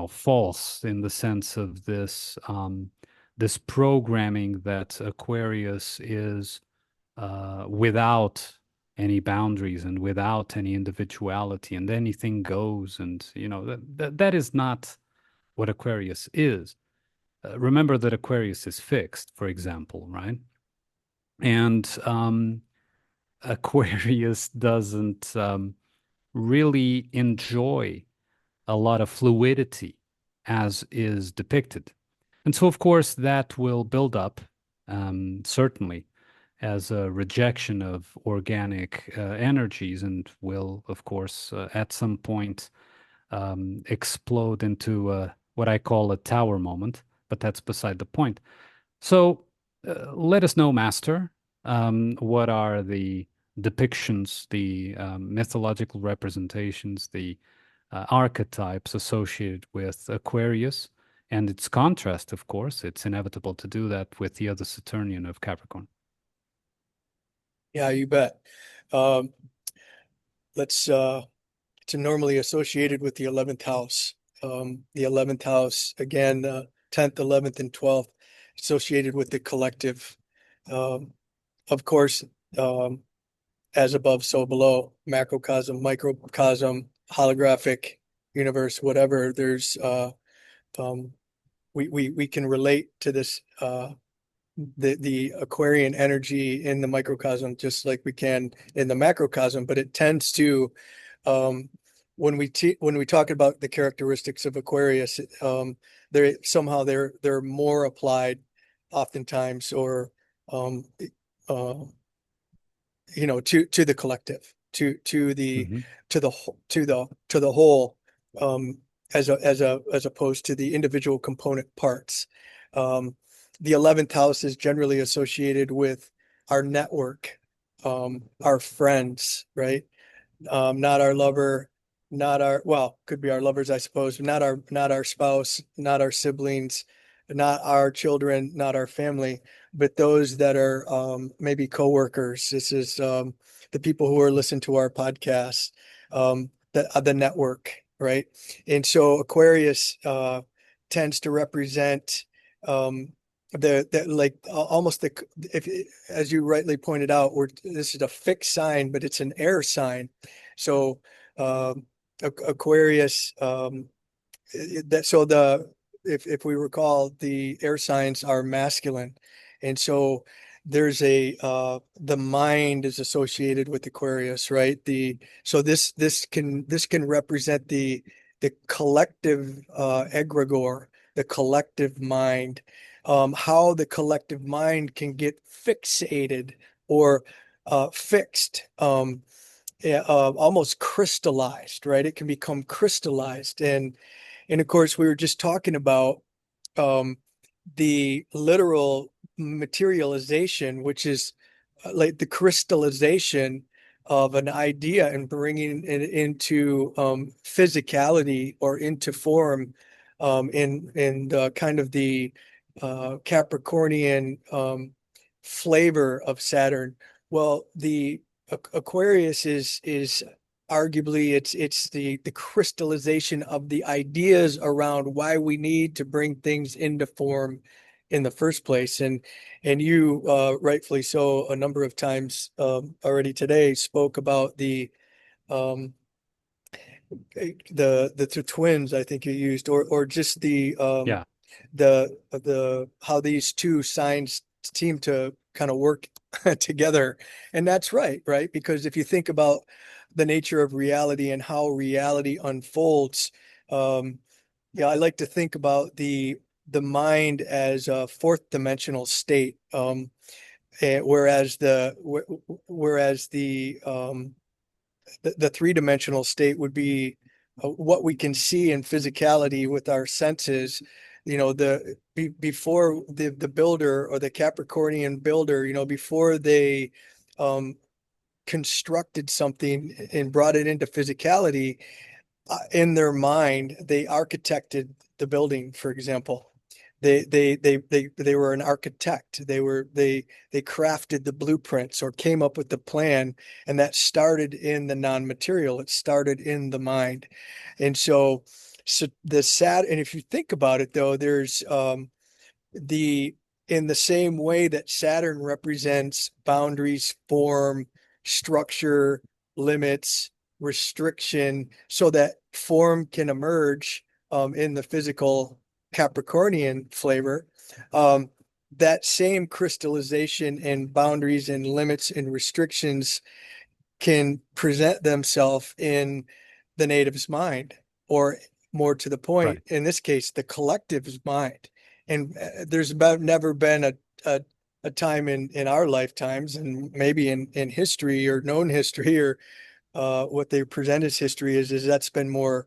Speaker 1: false in the sense of this programming that Aquarius is without any boundaries and without any individuality, and anything goes, and that is not what Aquarius is. remember that Aquarius is fixed, for example, right? And Aquarius doesn't really enjoy a lot of fluidity as is depicted. And so, of course, that will build up, certainly, as a rejection of organic energies and will, of course, at some point explode into what I call a tower moment, but that's beside the point. So let us know, Master, what are the depictions, the mythological representations, the archetypes associated with Aquarius and its contrast, of course. It's inevitable to do that with the other Saturnian of Capricorn.
Speaker 2: Yeah, you bet. Um, let's it's normally associated with the 11th house. The 11th house, again, 10th, 11th, and 12th, associated with the collective. Um, of course, um, as above, so below, macrocosm, microcosm, holographic universe, whatever. There's um, we can relate to this the Aquarian energy in the microcosm just like we can in the macrocosm, but it tends to um, when we talk about the characteristics of Aquarius, they're more applied oftentimes or um, uh, to the collective to the
Speaker 1: Hmm.
Speaker 2: to the whole as opposed to the individual component parts. Um, the 11th house is generally associated with our network, our friends, right? Not our lover, not our, well, could be our lovers, I suppose, not our spouse, not our siblings, not our children, not our family, but those that are maybe coworkers. This is the people who are listening to our podcast, the network, right? And so Aquarius tends to represent um, like almost the if as you rightly pointed out, this is a fixed sign, but it's an air sign. So Aquarius, that so the if we recall, the air signs are masculine, and so there's a the mind is associated with Aquarius, right? The so this can represent the collective egregore, the collective mind, how the collective mind can get fixated or fixed. Yeah, almost crystallized, right? It can become crystallized. And of course, we were just talking about um, the literal materialization, which is like the crystallization of an idea and bringing it into physicality or into form in kind of the Capricornian flavor of Saturn. Well, the Aquarius is arguably it's the crystallization of the ideas around why we need to bring things into form in the first place. And you rightfully so a number of times already today spoke about um the twins I think you used or just
Speaker 1: Yeah.
Speaker 2: the how these two signs seem to kind of work together. And that's right? Because if you think about the nature of reality and how reality unfolds, um, yeah, I like to think about the mind as a fourth dimensional state, whereas the three-dimensional state would be what we can see in physicality with our senses. Before the builder or the Capricornian builder, before they um, constructed something and brought it into physicality, in their mind, they architected the building, for example. They were an architect. They crafted the blueprints or came up with the plan, and that started in the non-material. It started in the mind. And so the sad, and if you think about it though, there's the in the same way that Saturn represents boundaries, form, structure, limits, restriction, so that form can emerge in the physical Capricornian flavor, um, that same crystallization and boundaries and limits and restrictions can present themselves in the native's mind, or more to the point,
Speaker 1: Right.
Speaker 2: in this case, the collective's mind. And there's about never been a, a time in our lifetimes, and maybe in history or known history, or what they present as history is that's been more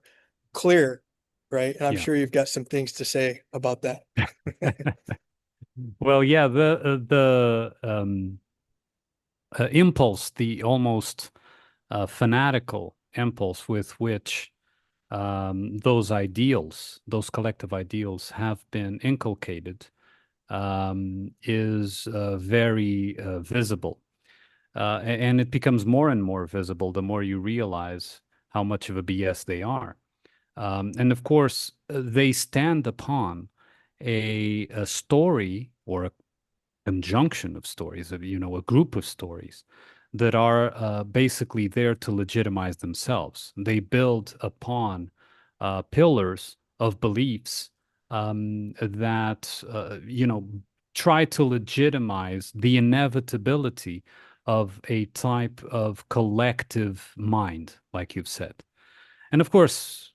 Speaker 2: clear, right? And I'm
Speaker 1: Yeah.
Speaker 2: sure you've got some things to say about that.
Speaker 1: Well, yeah, the impulse, the almost fanatical impulse with which those ideals, those collective ideals, have been inculcated is very visible. And it becomes more and more visible the more you realize how much of a BS they are. And of course, they stand upon a story or a conjunction of stories, a group of stories that are basically there to legitimize themselves. They build upon pillars of beliefs that, try to legitimize the inevitability of a type of collective mind, like you've said. And of course,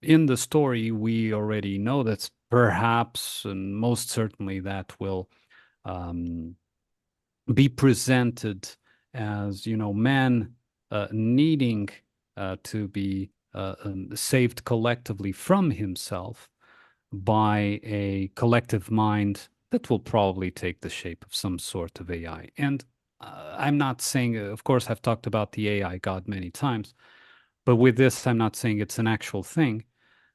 Speaker 1: in the story, we already know that perhaps and most certainly that will um, be presented as, man needing to be saved collectively from himself by a collective mind that will probably take the shape of some sort of AI. And I'm not saying, of course, I've talked about the AI God many times, but with this, I'm not saying it's an actual thing.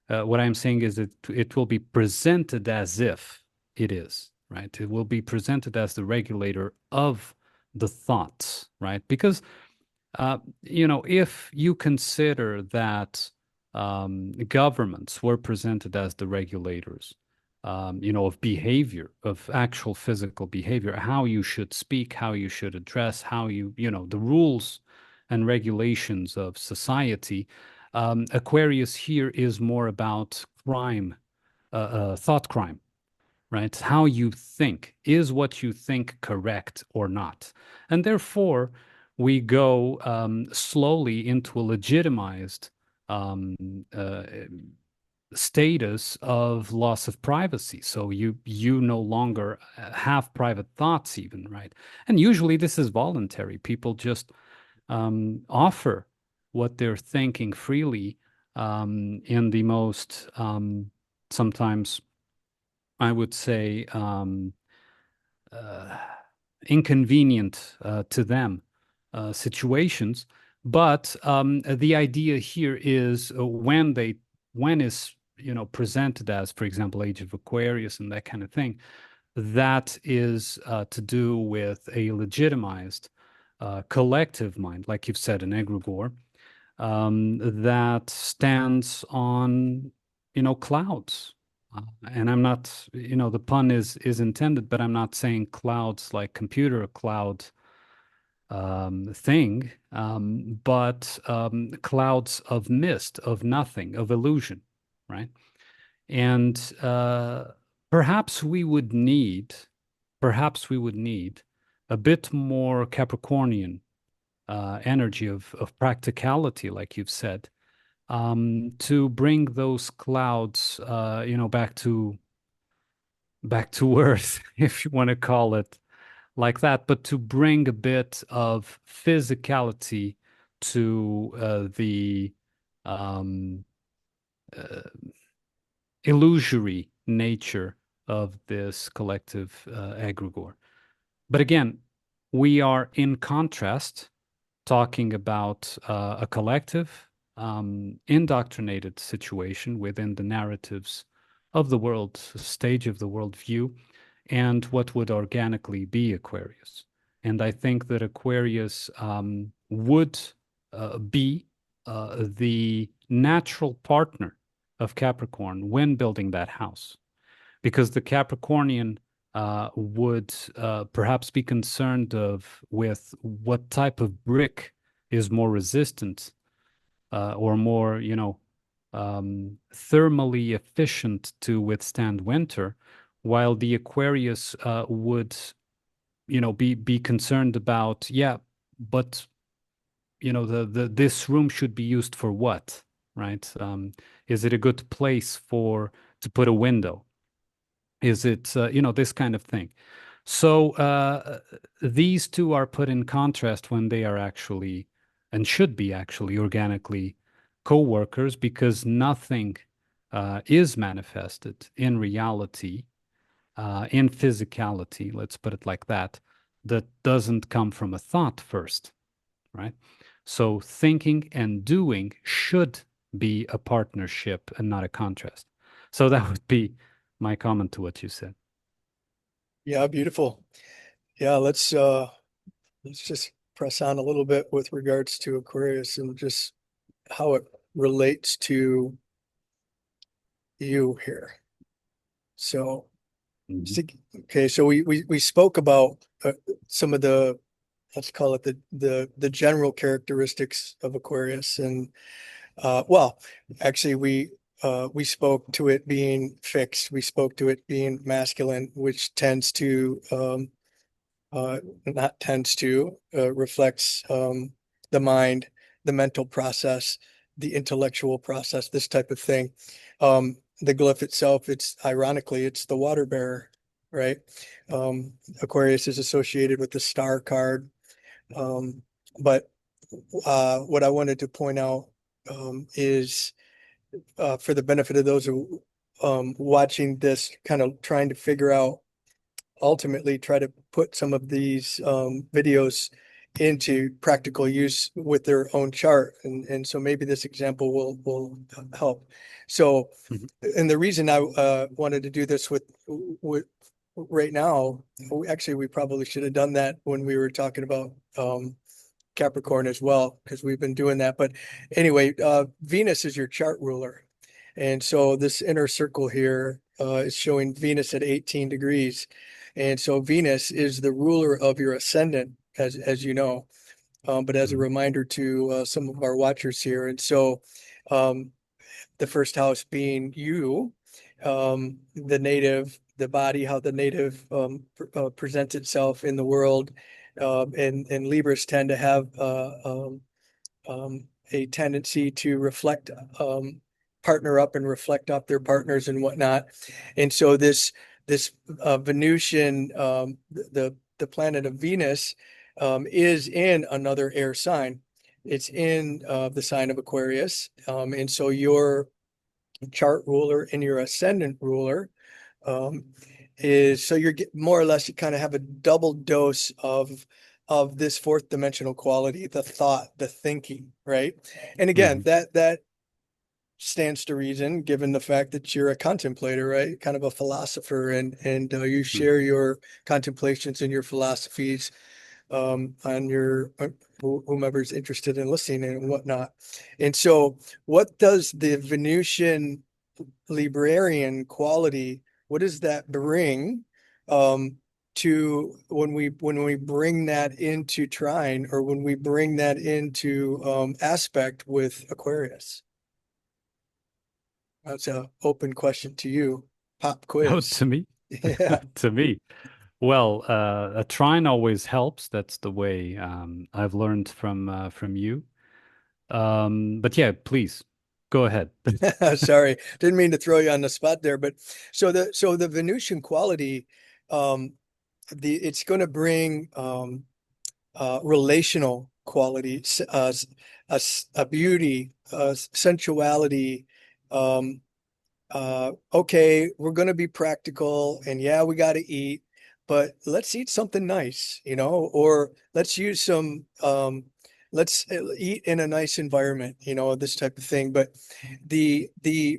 Speaker 1: What I'm saying is that it will be presented as if it is, right? It will be presented as the regulator of the thoughts, right? Because, if you consider that governments were presented as the regulators, of behavior, of actual physical behavior, how you should speak, how you should address, how the rules and regulations of society. Aquarius here is more about crime, thought crime, right? How you think. Is what you think correct or not? And therefore, we go slowly into a legitimized um, uh, status of loss of privacy. So you no longer have private thoughts, even, right? And usually this is voluntary. People just offer what they're thinking freely in the most sometimes I would say uh, inconvenient to them situations. But the idea here is when is presented as, for example, Age of Aquarius and that kind of thing, that is to do with a legitimized collective mind, like you've said, an egregore, that stands on, clouds. And I'm not, the pun is intended, but I'm not saying clouds like computer cloud thing, but clouds of mist, of nothing, of illusion, right? And perhaps we would need, perhaps we would need a bit more Capricornian energy of practicality, like you've said, to bring those clouds, back to earth, if you want to call it like that, but to bring a bit of physicality to the um, uh, illusory nature of this collective egregore. But again, we are in contrast talking about a collective, indoctrinated situation within the narratives of the world stage of the world view, and what would organically be Aquarius. And I think that Aquarius would be the natural partner of Capricorn when building that house, because the Capricornian would perhaps be concerned with what type of brick is more resistant or more, thermally efficient to withstand winter, while the Aquarius would, be concerned about, yeah, but the this room should be used for what, right? Is it a good place to put a window? Is it, this kind of thing? So these two are put in contrast when they are actually, and should be actually, organically co-workers, because nothing is manifested in reality, in physicality, let's put it like that doesn't come from a thought first, right? So thinking and doing should be a partnership and not a contrast. So that would be my comment to what you said.
Speaker 2: Yeah, beautiful. Yeah, let's just press on a little bit with regards to Aquarius and just how it relates to you here. So,
Speaker 1: Mhm.
Speaker 2: okay, so we spoke about some of the, let's call it the general characteristics of Aquarius, and well, actually we spoke to it being fixed. We spoke to it being masculine, which tends to not tends to reflects the mind, the mental process, the intellectual process, this type of thing. The glyph itself, it's ironically, it's the water bearer, right? Aquarius is associated with the star card. Um, but what I wanted to point out is for the benefit of those who watching this, kind of trying to figure out, ultimately try to put some of these videos into practical use with their own chart. And so maybe this example will help. So,
Speaker 1: Mhm.
Speaker 2: and the reason I wanted to do this with right now, actually, we probably should have done that when we were talking about Capricorn as well, because we've been doing that. But anyway, Venus is your chart ruler. And so this inner circle here is showing Venus at 18 degrees. And so Venus is the ruler of your ascendant, as you know. But as a
Speaker 1: Mhm.
Speaker 2: reminder to some of our watchers here. And so um, the first house being you, the native, the body, how the native presents itself in the world. And Libras tend to have a tendency to reflect, partner up and reflect off their partners and whatnot. And so this Venusian, the planet of Venus, is in another air sign. It's in the sign of Aquarius, and so your chart ruler and your ascendant ruler um, is, so you're more or less, you kind of have a double dose of this fourth dimensional quality, the thought, the thinking, right? And again,
Speaker 1: Mhm.
Speaker 2: that stands to reason, given the fact that you're a contemplator, right? Kind of a philosopher, and you
Speaker 1: Mhm.
Speaker 2: share your contemplations and your philosophies on your whomever's interested in listening and whatnot. And so, what does the Venusian librarian quality, what does that bring um, to when we bring that into trine, or when we bring that into aspect with Aquarius? That's an open question to you. Pop
Speaker 1: Oh,
Speaker 2: quiz.
Speaker 1: to me,
Speaker 2: Yeah.
Speaker 1: to me. Well, a trine always helps. That's the way I've learned from you. But yeah, please go ahead.
Speaker 2: Sorry, didn't mean to throw you on the spot there, but so the Venusian quality, um, it's going to bring relational quality, a beauty, sensuality. Um, okay, we're going to be practical, and yeah, we got to eat, but let's eat something nice, or let's use some, let's eat in a nice environment, this type of thing. But the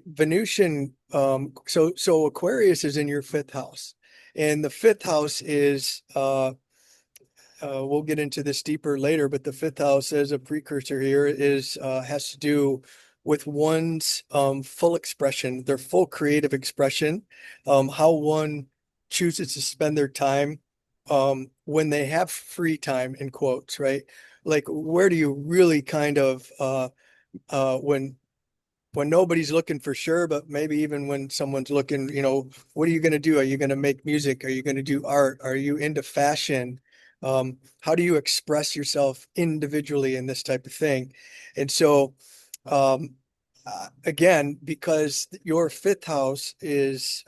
Speaker 2: Venusian, so Aquarius is in your fifth house, and the fifth house is we'll get into this deeper later, but the fifth house as a precursor here is has to do with one's full expression, their full creative expression, how one chooses to spend their time when they have free time, in quotes, right? Like, where do you really kind of when when nobody's looking for sure, but maybe even when someone's looking, what are you going to do? Are you going to make music? Are you going to do art? Are you into fashion? How do you express yourself individually in this type of thing? And so, um, again, because your fifth house is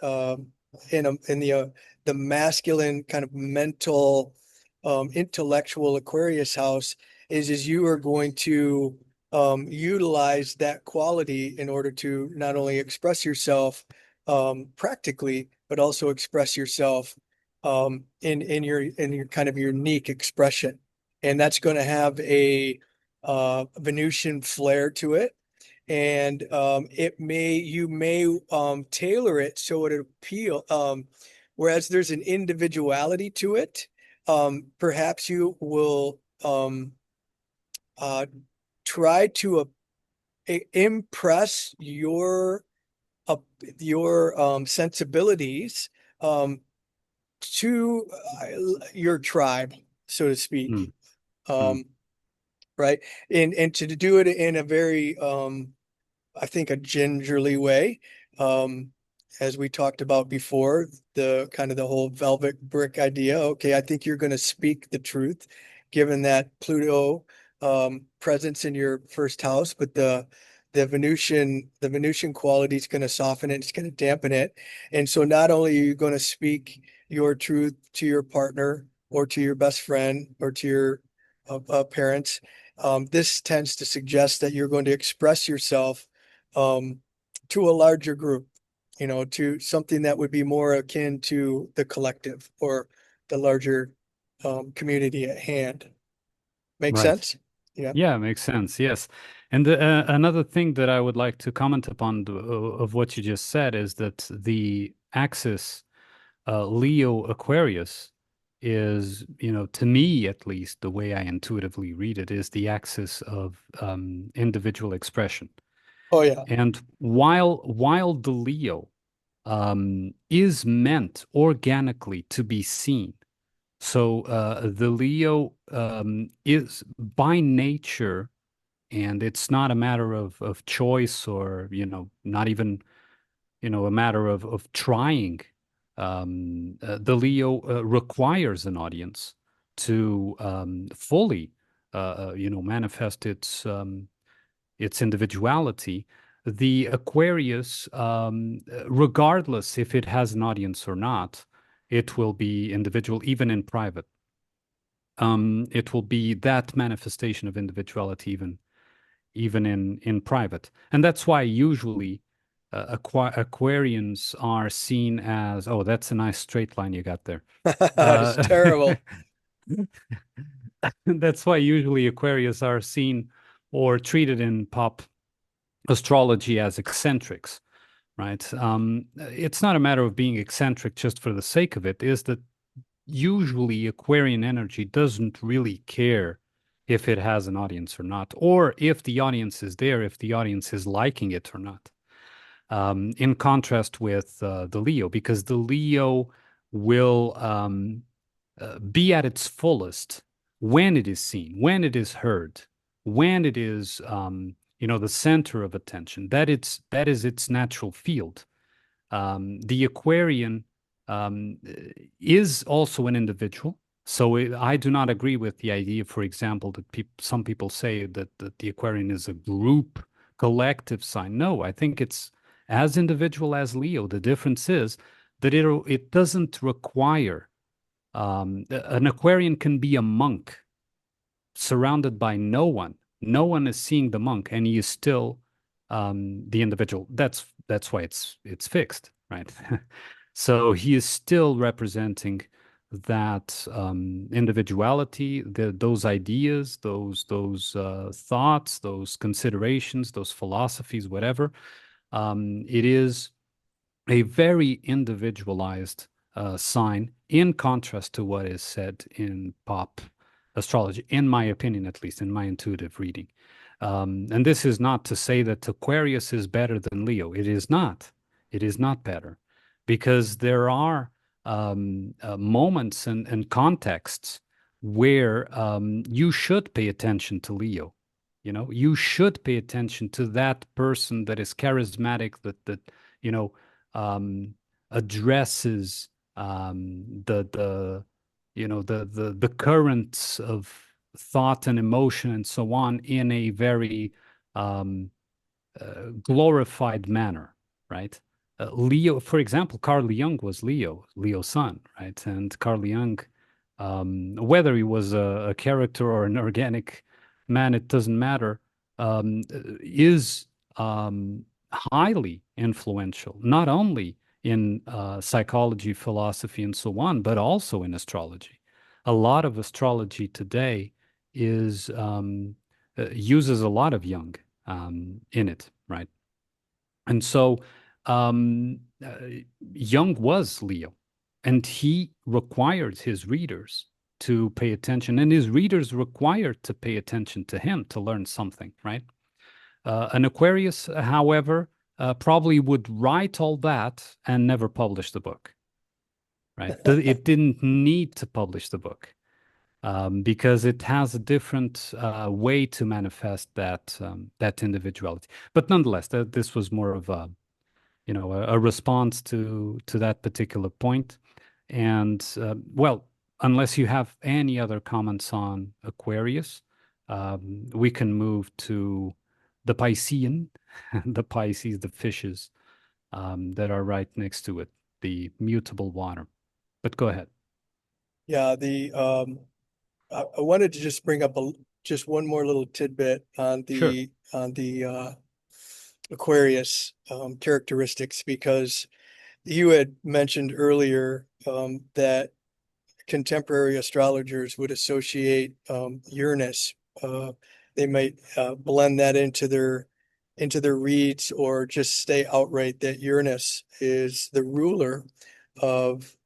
Speaker 2: in the masculine kind of mental, intellectual Aquarius house, is you are going to utilize that quality in order to not only express yourself practically, but also express yourself in your kind of unique expression, and that's going to have a Venusian flair to it. And you may tailor it so it appeal. Whereas there's an individuality to it, perhaps you will uh, try to impress uh, your sensibilities um, to your tribe, so to speak.
Speaker 1: Mm, mm,
Speaker 2: Um, right, and to do it in a very I think a gingerly way. Um, as we talked about before, the kind of the whole velvet brick idea. Okay, I think you're going to speak the truth, given that Pluto presence in your first house, but the Venusian quality is going to soften it, it's going to dampen it. And so not only are you going to speak your truth to your partner or to your best friend or to your parents, this tends to suggest that you're going to express yourself um, to a larger group, to something that would be more akin to the collective or the larger community at hand. Make
Speaker 1: right.
Speaker 2: sense? Yeah.
Speaker 1: Yeah, makes sense. Yes. And another thing that I would like to comment upon of what you just said is that the axis Leo Aquarius is, to me at least, the way I intuitively read it, is the axis of individual expression.
Speaker 2: Oh yeah.
Speaker 1: And while the Leo is meant organically to be seen, so the Leo is by nature, and it's not a matter of choice or, not even, a matter of trying. The Leo requires an audience to fully, manifest its individuality. The Aquarius, regardless if it has an audience or not, it will be individual, even in private. It will be that manifestation of individuality, even in private, and that's why usually Aquarians are seen as, oh, that's a nice straight line you got there.
Speaker 2: It's
Speaker 1: Uh,
Speaker 2: terrible.
Speaker 1: that's why usually Aquarius are seen or treated in pop astrology as eccentrics, right? It's not a matter of being eccentric just for the sake of it, is that usually Aquarian energy doesn't really care if it has an audience or not, or if the audience is there, if the audience is liking it or not. In contrast with the Leo, because the Leo will be at its fullest when it is seen, when it is heard, when it is, the center of attention. That is its natural field. The Aquarian is also an individual. So I do not agree with the idea, for example, that some people say that the Aquarian is a group, collective sign. No, I think it's as individual as Leo. The difference is that it doesn't require. An Aquarian can be a monk surrounded by no one. No one is seeing the monk, and he is still the individual. That's why it's fixed, right? So he is still representing that individuality, those ideas, those thoughts, those considerations, those philosophies, whatever. It is a very individualized sign, in contrast to what is said in pop astrology, in my opinion, at least in my intuitive reading. And this is not to say that Aquarius is better than Leo. It is not. It is not better, because there are moments and contexts where you should pay attention to Leo. You know, you should pay attention to that person that is charismatic, that you know, um, addresses the the currents of thought and emotion and so on in a very um, glorified manner, right? Leo, for example, Carl Jung was Leo's son, right? And Carl Jung, whether he was a character or an organic man, it doesn't matter, is highly influential, not only in psychology, philosophy, and so on, but also in astrology. A lot of astrology today is uses a lot of Jung in it, right? And so Jung was Leo, and he required his readers to pay attention, and his readers required to pay attention to him to learn something, right? An Aquarius, however, probably would write all that and never publish the book, right? It didn't need to publish the book because it has a different way to manifest that individuality. But nonetheless, this was more of a a response to that particular point. And well, unless you have any other comments on Aquarius, we can move to the Piscean, the Pisces, the fishes that are right next to it, the mutable water. But go ahead.
Speaker 2: Yeah, I wanted to just bring up just one more little tidbit on
Speaker 1: Sure.
Speaker 2: the Aquarius characteristics, because you had mentioned earlier that contemporary astrologers would associate Uranus. They might blend that into their reads, or just stay outright that Uranus is the ruler of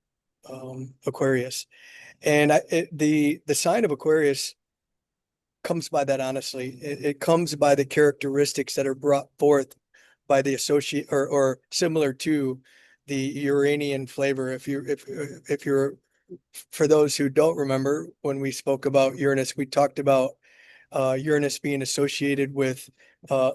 Speaker 2: Aquarius. And the sign of Aquarius comes by that, honestly. It comes by the characteristics that are brought forth by the associate, or similar to the Uranian flavor. If you're For those who don't remember, when we spoke about Uranus, we talked about Uranus being associated with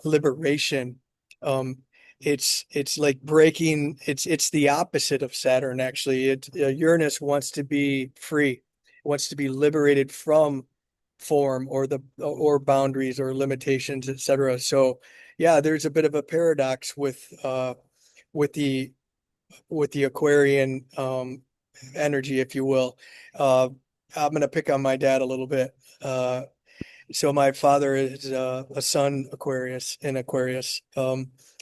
Speaker 2: liberation. Um, it's like breaking. It's the opposite of Saturn, actually. Uranus wants to be free, wants to be liberated from form, or boundaries or limitations, etc. So yeah, there's a bit of a paradox with the with the Aquarian energy, if you will. I'm going to pick on my dad a little bit. So my father is a sun Aquarius in Aquarius.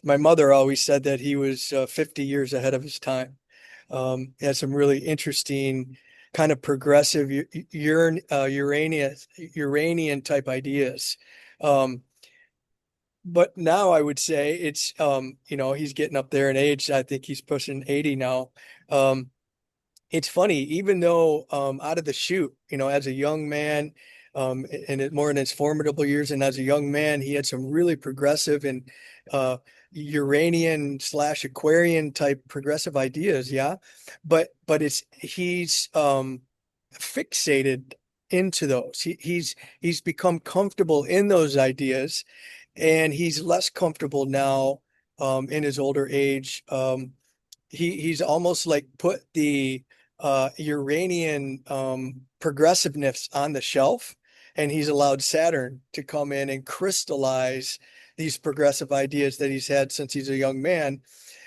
Speaker 2: My mother always said that he was 50 years ahead of his time. He had some really interesting kind of progressive Uranian type ideas. Um, but now I would say it's he's getting up there in age. I think he's pushing 80 now. Um, it's funny, even though out of the chute, as a young man, more in his formidable years, and as a young man, he had some really progressive and uh, Uranian / Aquarian type progressive ideas. Yeah, but he's fixated into those. He's become comfortable in those ideas, and he's less comfortable now in his older age. He's almost like put the Uranian progressiveness on the shelf, and he's allowed Saturn to come in and crystallize these progressive ideas that he's had since he's a young man.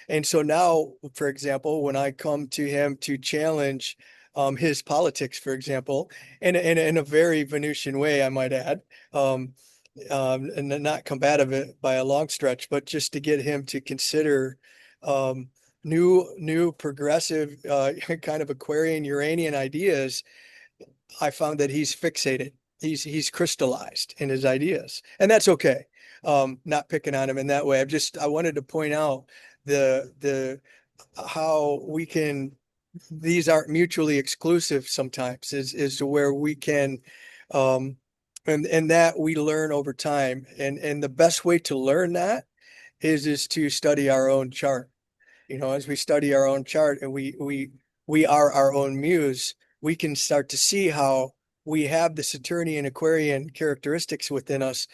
Speaker 2: And so now, for example, when I come to him to challenge his politics, for example, in a very Venusian way, I might add, and not combative by a long stretch, but just to get him to consider um, new progressive kind of Aquarian Uranian ideas, I found that he's fixated. He's crystallized in his ideas, and that's okay. Not picking on him in that way. I wanted to point out the how we can, these aren't mutually exclusive sometimes, is to where we can um and that we learn over time, and the best way to learn that is to study our own chart. As we study our own chart, and we are our own muse, we can start to see how we have the Saturnian Aquarian characteristics within us,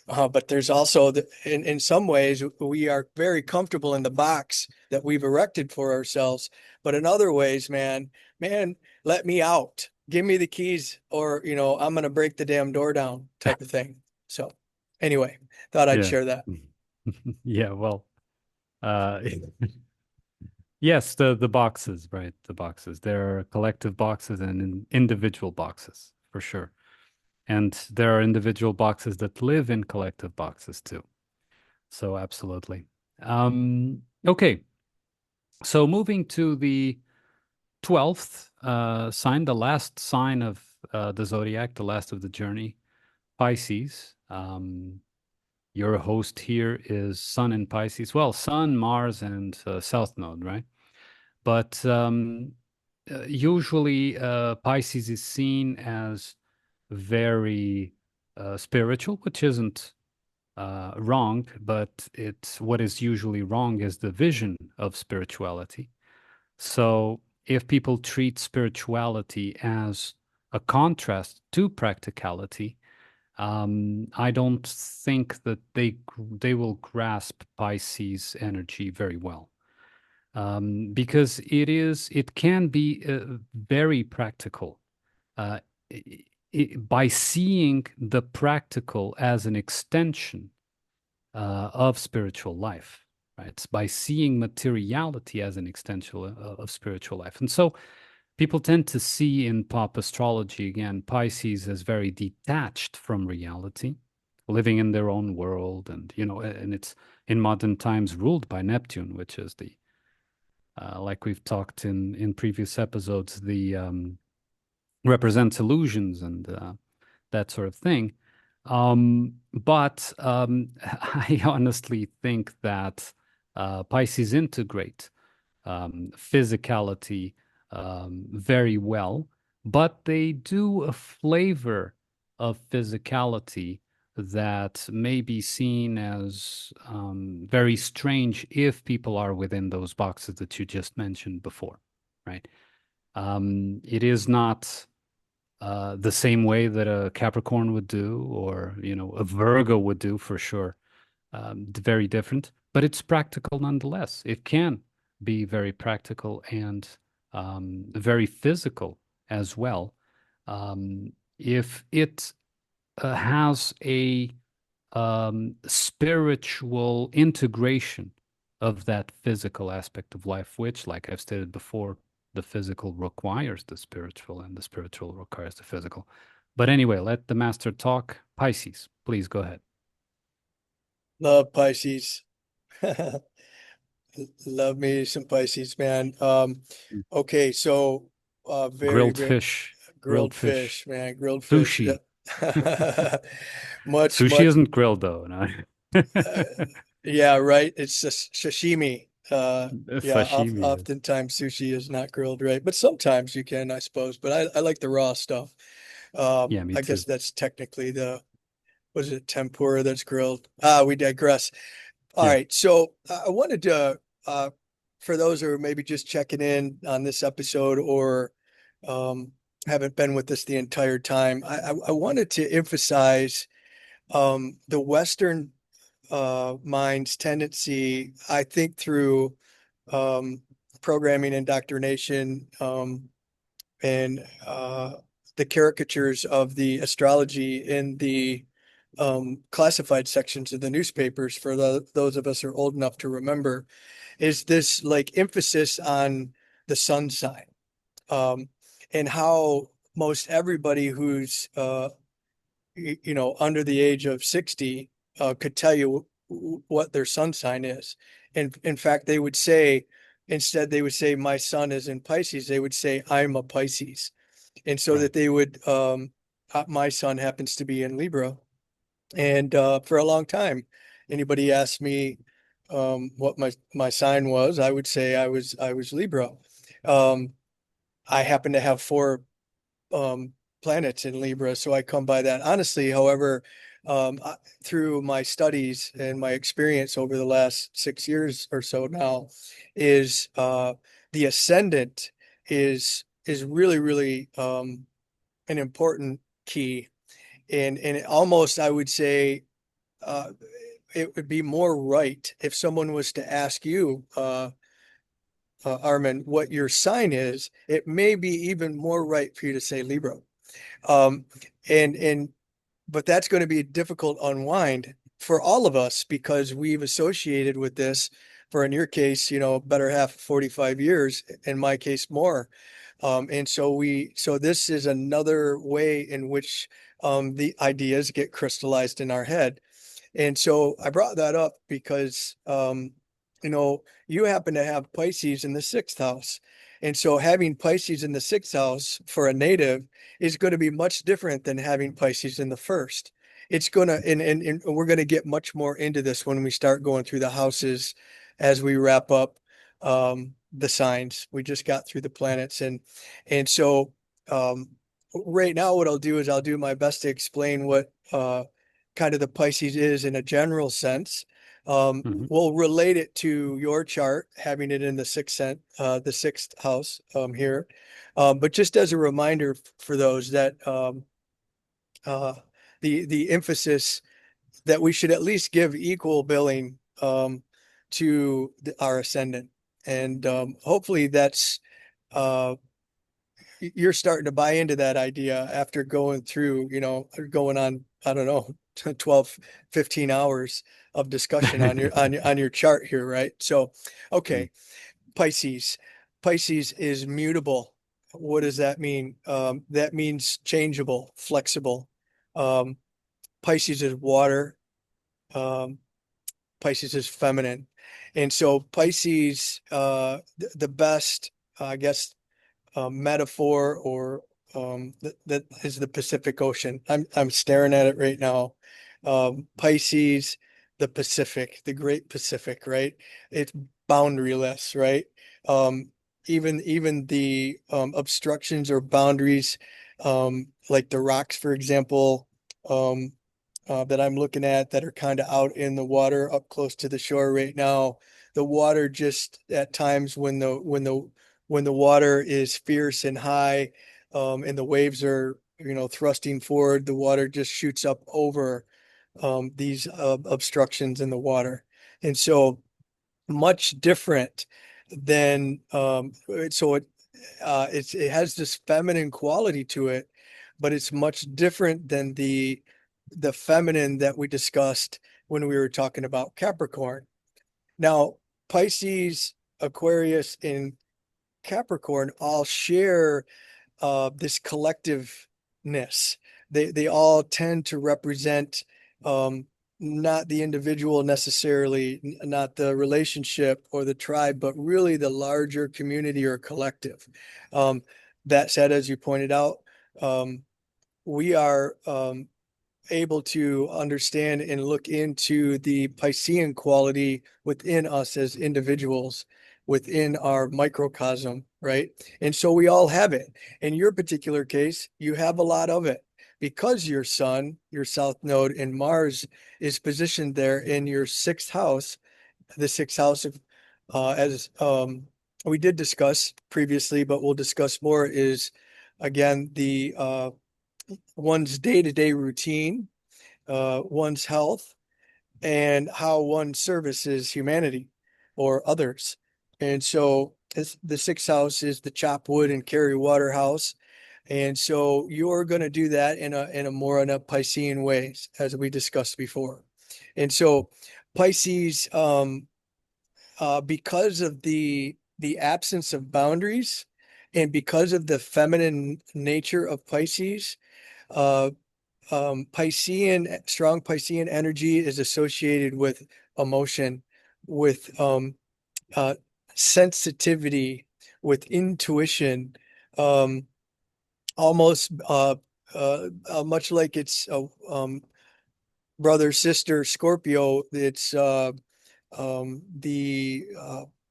Speaker 2: but there's also in some ways we are very comfortable in the box that we've erected for ourselves. But in other ways, man, let me out. Give me the keys, or I'm gonna break the damn door down, type of thing. So anyway, thought I'd
Speaker 1: Yeah.
Speaker 2: share that.
Speaker 1: Yeah, well, uh yes, the boxes, right? The boxes. There are collective boxes and individual boxes, for sure. And there are individual boxes that live in collective boxes too. So absolutely. Okay. So moving to the 12th sign, the last sign of the zodiac, the last of the journey, Pisces. Your host here is Sun in Pisces. Well, Sun, Mars, and South Node, right? But usually Pisces is seen as very spiritual, which isn't wrong, but it's what is usually wrong is the vision of spirituality. So if people treat spirituality as a contrast to practicality, I don't think that they will grasp Pisces energy very well, because it can be very practical, uh, by seeing the practical as an extension of spiritual life, right? It's by seeing materiality as an extension of spiritual life. And so people tend to see in pop astrology, again, Pisces as very detached from reality, living in their own world. And, and it's in modern times ruled by Neptune, which is like we've talked in previous episodes, the represents illusions and that sort of thing. But I honestly think that Pisces integrate physicality very well, but they do a flavor of physicality that may be seen as very strange if people are within those boxes that you just mentioned before, right? It is not the same way that a Capricorn would do, or a Virgo would do for sure. Very different, but it's practical nonetheless. It can be very practical and very physical as well. If it has a spiritual integration of that physical aspect of life, which, like I've stated before, the physical requires the spiritual and the spiritual requires the physical. But anyway, let the master talk. Pisces, please go ahead.
Speaker 2: Love Pisces. Love me some Pisces, man. Okay, so very,
Speaker 1: Grilled
Speaker 2: very
Speaker 1: fish, grilled
Speaker 2: grilled
Speaker 1: fish,
Speaker 2: fish, man, grilled fish.
Speaker 1: sushi.
Speaker 2: Yeah. Much,
Speaker 1: Sushi
Speaker 2: much.
Speaker 1: isn't grilled though, no.
Speaker 2: Uh, yeah, right. It's just sashimi. Yeah,
Speaker 1: Sashimi is.
Speaker 2: oftentimes sushi is not grilled, right? But sometimes you can, I suppose. But I like the raw stuff.
Speaker 1: Yeah, me
Speaker 2: I guess
Speaker 1: too.
Speaker 2: that's technically what is it, tempura that's grilled? Ah, we digress. All
Speaker 1: Yeah.
Speaker 2: right. So I wanted to, for those who are maybe just checking in on this episode or um, haven't been with us the entire time, I wanted to emphasize the Western mind's tendency, I think, through um, programming indoctrination and the caricatures of the astrology in the classified sections of the newspapers for those of us who are old enough to remember is this like emphasis on the sun sign um, and how most everybody who's under the age of 60 could tell you what their sun sign is. And in fact, they would say, instead, they would say, my sun is in Pisces. They would say, I'm a Pisces. And so
Speaker 1: Right.
Speaker 2: that they would, my son happens to be in Libra. And for a long time, anybody asked me what my sign was, I would say I was Libra. Um, I happen to have four um, planets in Libra, so I come by that. Honestly, however, through my studies and my experience over the last 6 years or so now, is the ascendant is really, really an important key. And it almost, I would say, uh, it would be more right if someone was to ask you, Armin, what your sign is. It may be even more right for you to say Libra. Um, and but that's going to be a difficult unwind for all of us because we've associated with this for, in your case, better half of 45 years, in my case, more. And so this is another way in which the ideas get crystallized in our head. And so I brought that up because, you happen to have Pisces in the sixth house. And so having Pisces in the sixth house for a native is going to be much different than having Pisces in the first. It's going to, and we're going to get much more into this when we start going through the houses as we wrap up the signs. We just got through the planets. And so right now, what I'll do is I'll do my best to explain what kind of the Pisces is in a general sense.
Speaker 1: Hmm.
Speaker 2: We'll relate it to your chart, having it in the sixth house here. But just as a reminder for those that uh, the emphasis that we should at least give equal billing to our ascendant, and hopefully that's uh, you're starting to buy into that idea after going through, going on, I don't know, 12, 15 hours of discussion on your chart here, right? So, okay, Pisces. Pisces is mutable. What does that mean? That means changeable, flexible. Um, Pisces is water. Um, Pisces is feminine. And so Pisces, the best, I guess, metaphor or that is the Pacific Ocean. I'm staring at it right now. Pisces, the Pacific, the Great Pacific, right? It's boundaryless, right? Um, even the obstructions or boundaries, like the rocks, for example, um, that I'm looking at that are kind of out in the water up close to the shore right now. The water just at times when the water is fierce and high, and the waves are, thrusting forward, the water just shoots up over these obstructions in the water. And so much different than so it has this feminine quality to it, but it's much different than the feminine that we discussed when we were talking about Capricorn. Now, Pisces, Aquarius, and Capricorn all share this collectiveness. They all tend to represent um, not the individual necessarily, not the relationship or the tribe, but really the larger community or collective. Um, that said, as you pointed out, um, we are able to understand and look into the Piscean quality within us as individuals, within our microcosm, right? And so we all have it. In your particular case, you have a lot of it because your sun, your south node, and Mars is positioned there in your sixth house, the sixth house of, as we did discuss previously, but we'll discuss more, is again the one's day-to-day routine, one's health, and how one services humanity or others. And so the sixth house is the chop wood and carry water house. And so you're going to do that in a more in a Piscean way, as we discussed before. And so Pisces, because of the absence of boundaries and because of the feminine nature of Pisces, uh, strong Piscean energy is associated with emotion, with uh, sensitivity, with intuition, um, almost much like it's brother, sister, Scorpio. It's the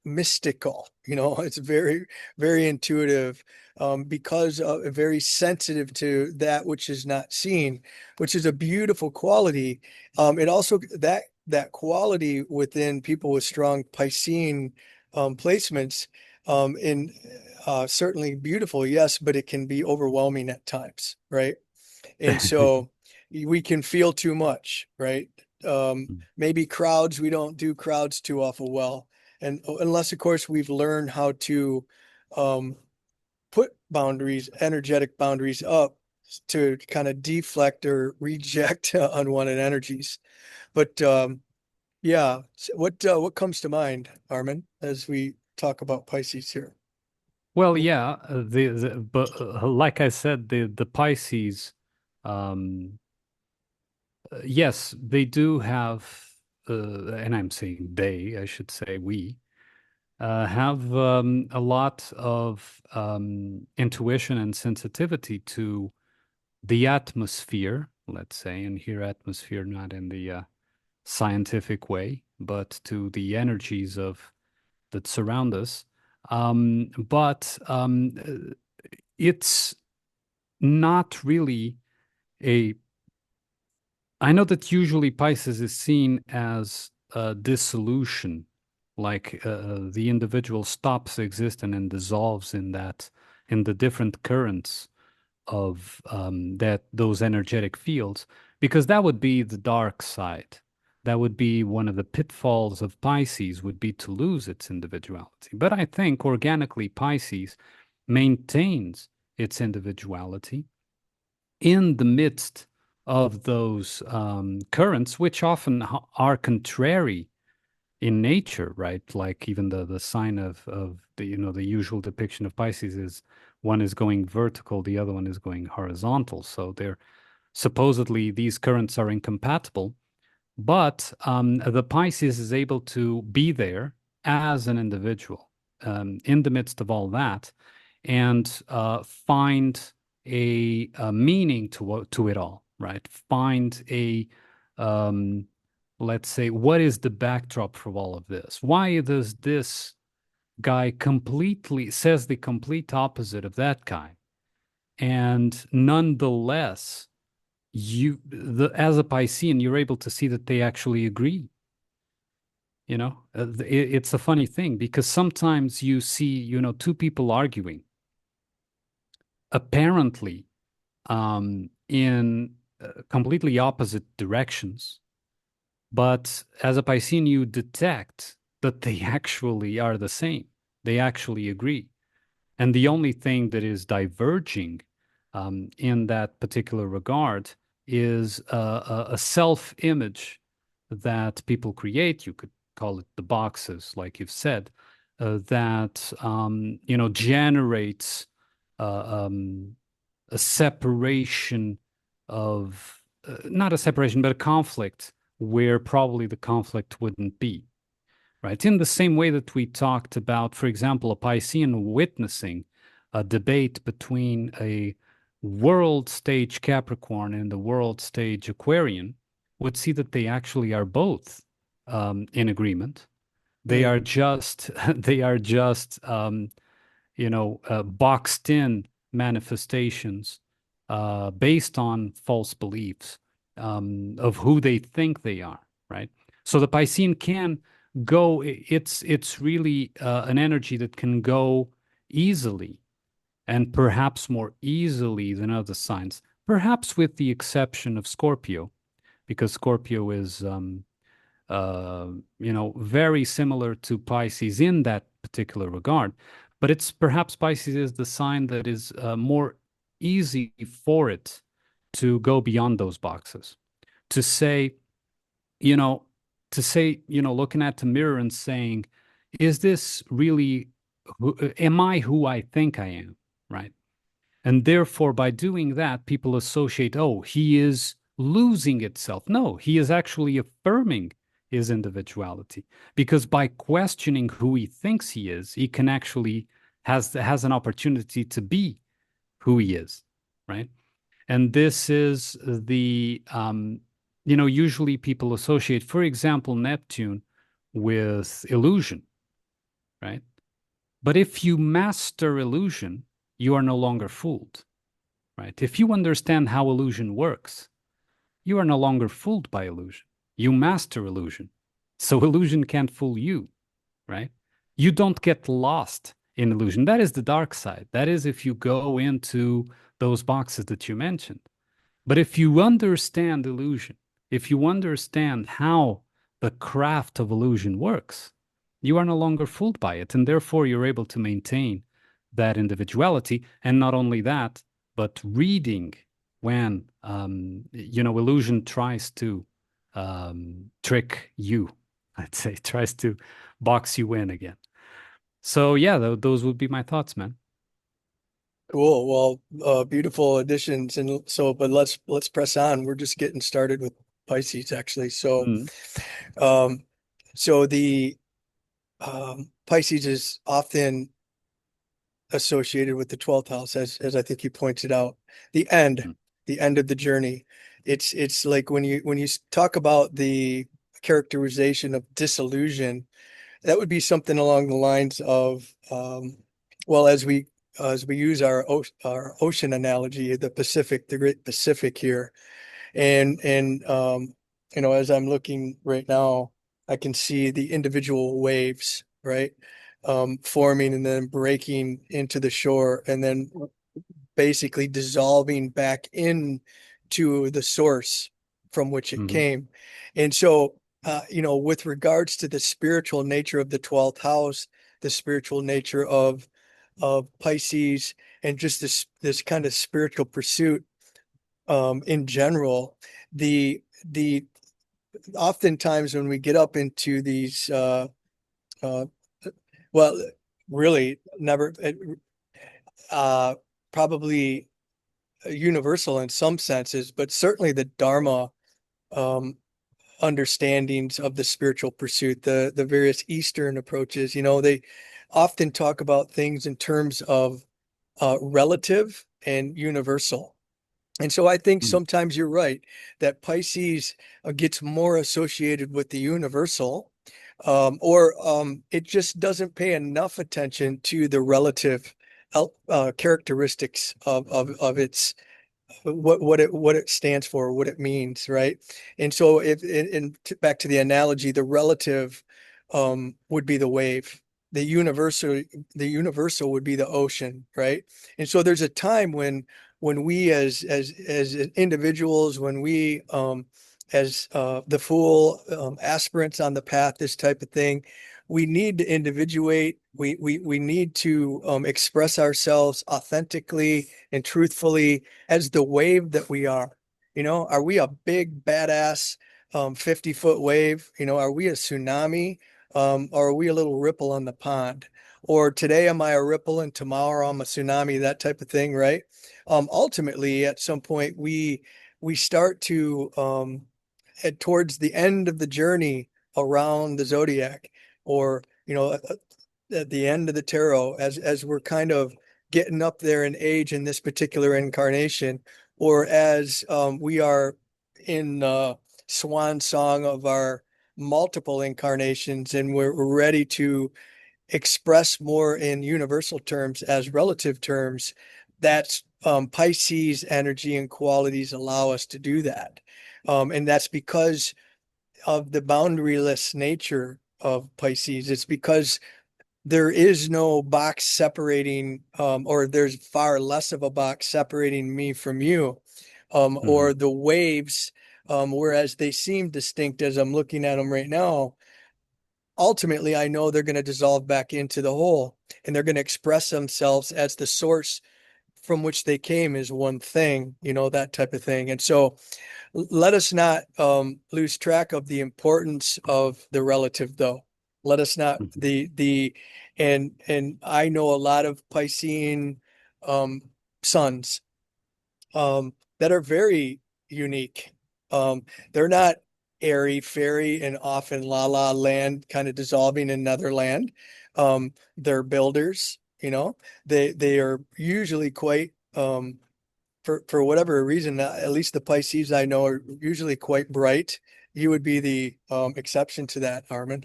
Speaker 2: mystical, it's very, very intuitive, because very sensitive to that which is not seen, which is a beautiful quality. It also that quality within people with strong Piscean placements And certainly beautiful, yes, but it can be overwhelming at times, right? And so we can feel too much, right? Maybe crowds, we don't do crowds too awful well. And unless, of course, we've learned how to um, put boundaries, energetic boundaries up to kind of deflect or reject unwanted energies. But yeah, what comes to mind, Armin, as we talk about Pisces here?
Speaker 1: Well, yeah, but like I said, the Pisces, um, yes, they do have, and I'm saying they, I should say we, have a lot of intuition and sensitivity to the atmosphere, let's say, and here atmosphere not in the scientific way, but to the energies of that surround us. But it's not really a. I know that usually Pisces is seen as a dissolution, like the individual stops existing and dissolves in that, in the different currents of that those energetic fields, because that would be the dark side. That would be one of the pitfalls of Pisces would be to lose its individuality. But I think organically Pisces maintains its individuality in the midst of those currents, which often are contrary in nature, right? Like even the sign of the the usual depiction of Pisces is one is going vertical, the other one is going horizontal. So they're supposedly these currents are incompatible, but the Pisces is able to be there as an individual in the midst of all that and find a meaning to it all, right? Find a um, let's say, what is the backdrop for all of this? Why does this guy completely says the complete opposite of that guy? And nonetheless, as a Piscean, you're able to see that they actually agree. It's a funny thing because sometimes you see, two people arguing apparently in completely opposite directions. But as a Piscean, you detect that they actually are the same. They actually agree. And the only thing that is diverging in that particular regard is a self-image that people create. You could call it the boxes, like you've said, that generates um, a separation of not a separation, but a conflict where probably the conflict wouldn't be, right? In the same way that we talked about, for example, a Piscean witnessing a debate between a world stage Capricorn and the world stage Aquarian would see that they actually are both in agreement. They
Speaker 2: Mm.
Speaker 1: are just they are just boxed in manifestations based on false beliefs of who they think they are, right? So the Piscean can go, it's really an energy that can go easily and perhaps more easily than other signs, perhaps with the exception of Scorpio, because Scorpio is very similar to Pisces in that particular regard. But it's perhaps Pisces is the sign that is more easy for it to go beyond those boxes, to say, you know, looking at the mirror and saying, is this really, am I who I think I am? Right. And therefore, by doing that, people associate, oh, he is losing itself. No, he is actually affirming his individuality because by questioning who he thinks he is, he can actually has an opportunity to be who he is, right? And this is usually people associate, for example, Neptune with illusion, right? But if you master illusion, you are no longer fooled, right? If you understand how illusion works, you are no longer fooled by illusion. You master illusion. So illusion can't fool you, right? You don't get lost in illusion. That is the dark side. That is if you go into those boxes that you mentioned. But if you understand illusion, if you understand how the craft of illusion works, you are no longer fooled by it. And therefore, you're able to maintain that individuality. And not only that, but reading when, illusion tries to trick you, I'd say, tries to box you in again. So, yeah, those would be my thoughts, man.
Speaker 2: Cool. Well, beautiful additions. And so, but let's press on. We're just getting started with Pisces, actually. So,
Speaker 1: Mm,
Speaker 2: um, so the Pisces is often associated with the 12th house, as I think you pointed out, the end,
Speaker 1: mm,
Speaker 2: the end of the journey. It's like when you talk about the characterization of disillusion, that would be something along the lines of, well, as we use our ocean analogy, the Pacific, the Great Pacific here, and as I'm looking right now, I can see the individual waves, right? Forming and then breaking into the shore and then basically dissolving back in to the source from which it
Speaker 1: mhm,
Speaker 2: came. And so, with regards to the spiritual nature of the 12th house, the spiritual nature of Pisces, and just this kind of spiritual pursuit, in general, the oftentimes when we get up into these, uh, well, really never, uh, probably universal in some senses, but certainly the Dharma, um, understandings of the spiritual pursuit, the various Eastern approaches, they often talk about things in terms of relative and universal. And so I think
Speaker 1: mm,
Speaker 2: sometimes you're right that Pisces gets more associated with the universal, or it just doesn't pay enough attention to the relative characteristics of its what it stands for, what it means, right? And so if back to the analogy, the relative would be the wave, the universal would be the ocean, right? And so there's a time when we as individuals, when we as the full aspirants on the path, this type of thing, we need to individuate. We need to express ourselves authentically and truthfully as the wave that we are. Are we a big badass 50-foot wave? Are we a tsunami? Or are we a little ripple on the pond? Or today am I a ripple and tomorrow I'm a tsunami, that type of thing, right? Ultimately, at some point, we start to head towards the end of the journey around the zodiac, or at the end of the tarot, as we're kind of getting up there in age in this particular incarnation, or as we are in swan song of our multiple incarnations, and we're ready to express more in universal terms as relative terms. That's Pisces energy and qualities allow us to do that. And that's because of the boundaryless nature of Pisces. It's because there is no box separating, or there's far less of a box separating me from you,
Speaker 1: mhm.
Speaker 2: or the waves, whereas they seem distinct as I'm looking at them right now. Ultimately, I know they're going to dissolve back into the whole, and they're going to express themselves as the source from which they came is one thing, that type of thing. And so let us not lose track of the importance of the relative, though. Let us not
Speaker 1: Mhm.
Speaker 2: and I know a lot of Piscean um, sons that are very unique. They're not airy fairy and off in la la land, kind of dissolving in Netherland. They're builders, they are usually quite for whatever reason, at least the Pisces I know are usually quite bright. You would be the exception to that, Armin.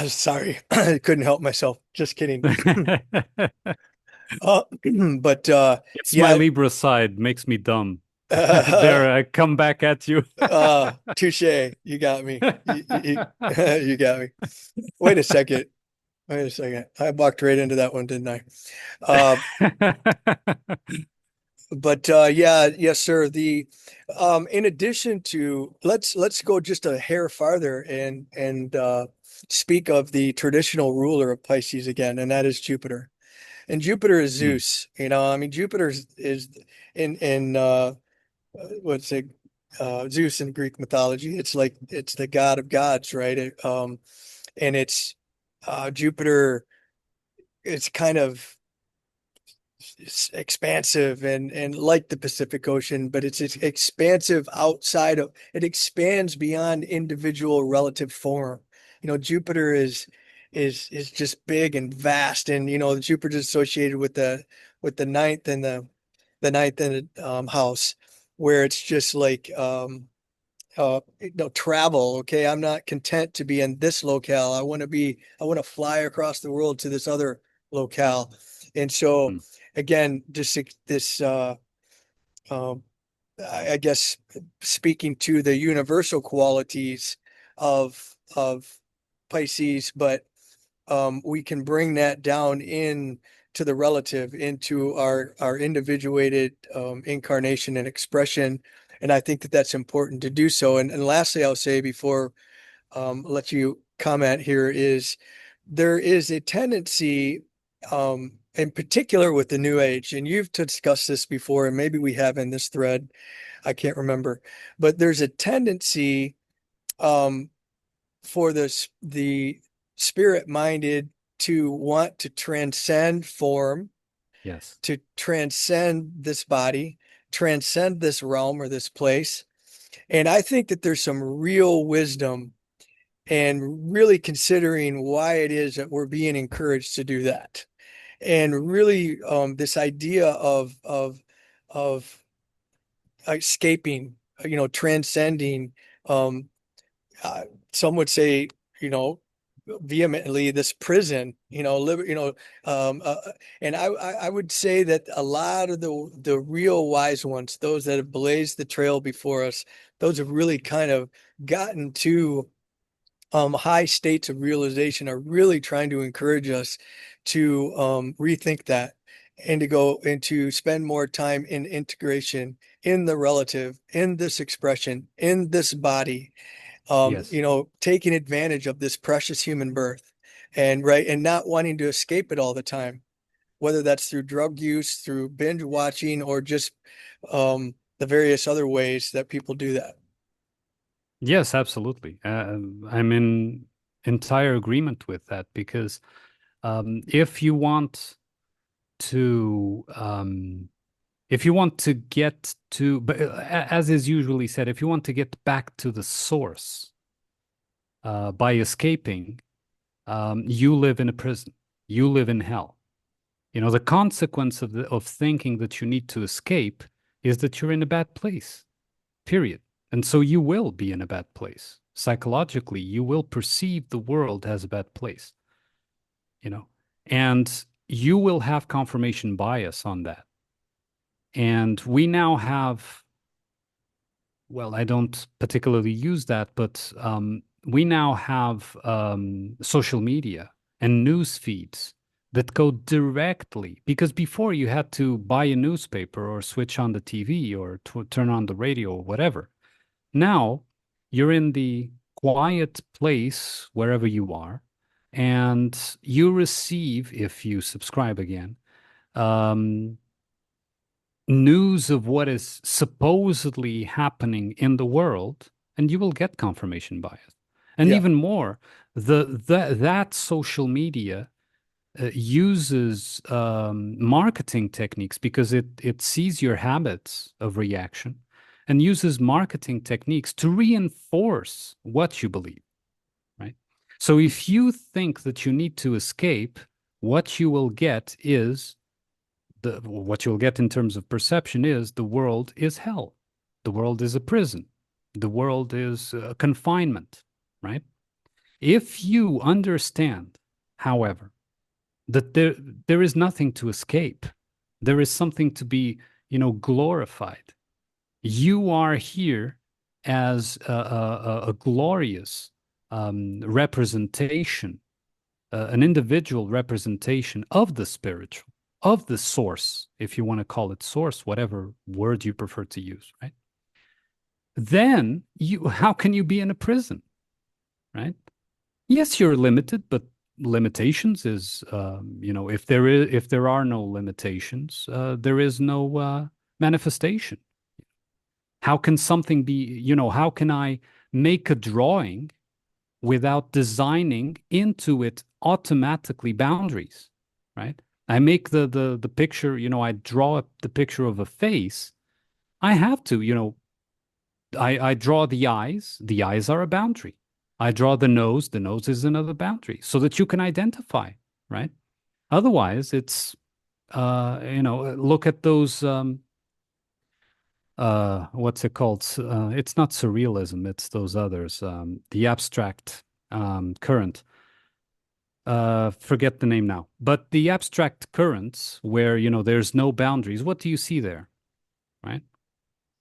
Speaker 2: Sorry, I couldn't help myself. Just kidding. Uh, but
Speaker 1: It's my
Speaker 2: yeah,
Speaker 1: Libra side, makes me dumb. There, I come back at you.
Speaker 2: touche. You got me. You got me. Wait a second. Wait a second. I walked right into that one, didn't I? Uh, but yeah, yes, sir. The in addition to let's go just a hair farther and speak of the traditional ruler of Pisces again, and that is Jupiter. And Jupiter is
Speaker 1: Mm,
Speaker 2: Zeus. I mean, Jupiter is in what's it Zeus in Greek mythology. It's like it's the god of gods, right? And it's Jupiter. It's kind of expansive and like the Pacific Ocean, but it's expansive outside of it expands beyond individual relative form. Jupiter is just big and vast, and Jupiter is associated with the ninth and the ninth and house, where it's just like travel. Okay, I'm not content to be in this locale. I want to fly across the world to this other locale. And so
Speaker 1: mm.
Speaker 2: again, just this um I guess speaking to the universal qualities of Pisces, but we can bring that down in to the relative, into our individuated incarnation and expression. And I think that that's important to do so. And lastly, I'll say before let you comment here is there is a tendency, in particular with the New Age, and you've discussed this before, and maybe we have in this thread, I can't remember, but there's a tendency um, for the spirit-minded to want to transcend form,
Speaker 1: Yes.
Speaker 2: to transcend this body, transcend this realm or this place. And I think that there's some real wisdom and really considering why it is that we're being encouraged to do that. And really, this idea of escaping, transcending, um, uh, some would say, you know, vehemently this prison, um, uh, and I would say that a lot of the real wise ones, those that have blazed the trail before us, those have really kind of gotten to high states of realization, are really trying to encourage us to rethink that and to go and to spend more time in integration, in the relative, in this expression, in this body,
Speaker 1: Yes.
Speaker 2: taking advantage of this precious human birth and not wanting to escape it all the time, whether that's through drug use, through binge watching, or just the various other ways that people do that.
Speaker 1: Yes, absolutely. I'm in entire agreement with that because if you want to if you want to get to, but as is usually said, if you want to get back to the source by escaping, you live in a prison. You live in hell. The consequence of thinking that you need to escape is that you're in a bad place. Period. And so you will be in a bad place. Psychologically, you will perceive the world as a bad place, you know, and you will have confirmation bias on that. And we now have, well, I don't particularly use that, but we now have social media and news feeds that go directly, because before you had to buy a newspaper or switch on the TV or turn on the radio or whatever. Now you're in the quiet place wherever you are, and you receive, if you subscribe again, um, news of what is supposedly happening in the world, and you will get confirmation bias. And
Speaker 2: Yeah.
Speaker 1: even more, that social media uses marketing techniques because it sees your habits of reaction and uses marketing techniques to reinforce what you believe, right? So if you think that you need to escape, what you will get is what you'll get in terms of perception is the world is hell. The world is a prison. The world is confinement, right? If you understand, however, that there is nothing to escape. There is something to be, glorified. You are here as a glorious representation an individual representation of the spiritual, of the source, if you want to call it source, whatever word you prefer to use, right? Then how can you be in a prison, right? Yes, you're limited, but limitations is, if there are no limitations, there is no manifestation. How can something be, how can I make a drawing without designing into it automatically boundaries, right? I make the picture, I draw the picture of a face. I have to, I draw the eyes. The eyes are a boundary. I draw the nose. The nose is another boundary, so that you can identify, right? Otherwise, it's look at those what's it called? It's not surrealism. It's those others. The abstract current. Forget the name now. But the abstract currents where, there's no boundaries, what do you see there? Right?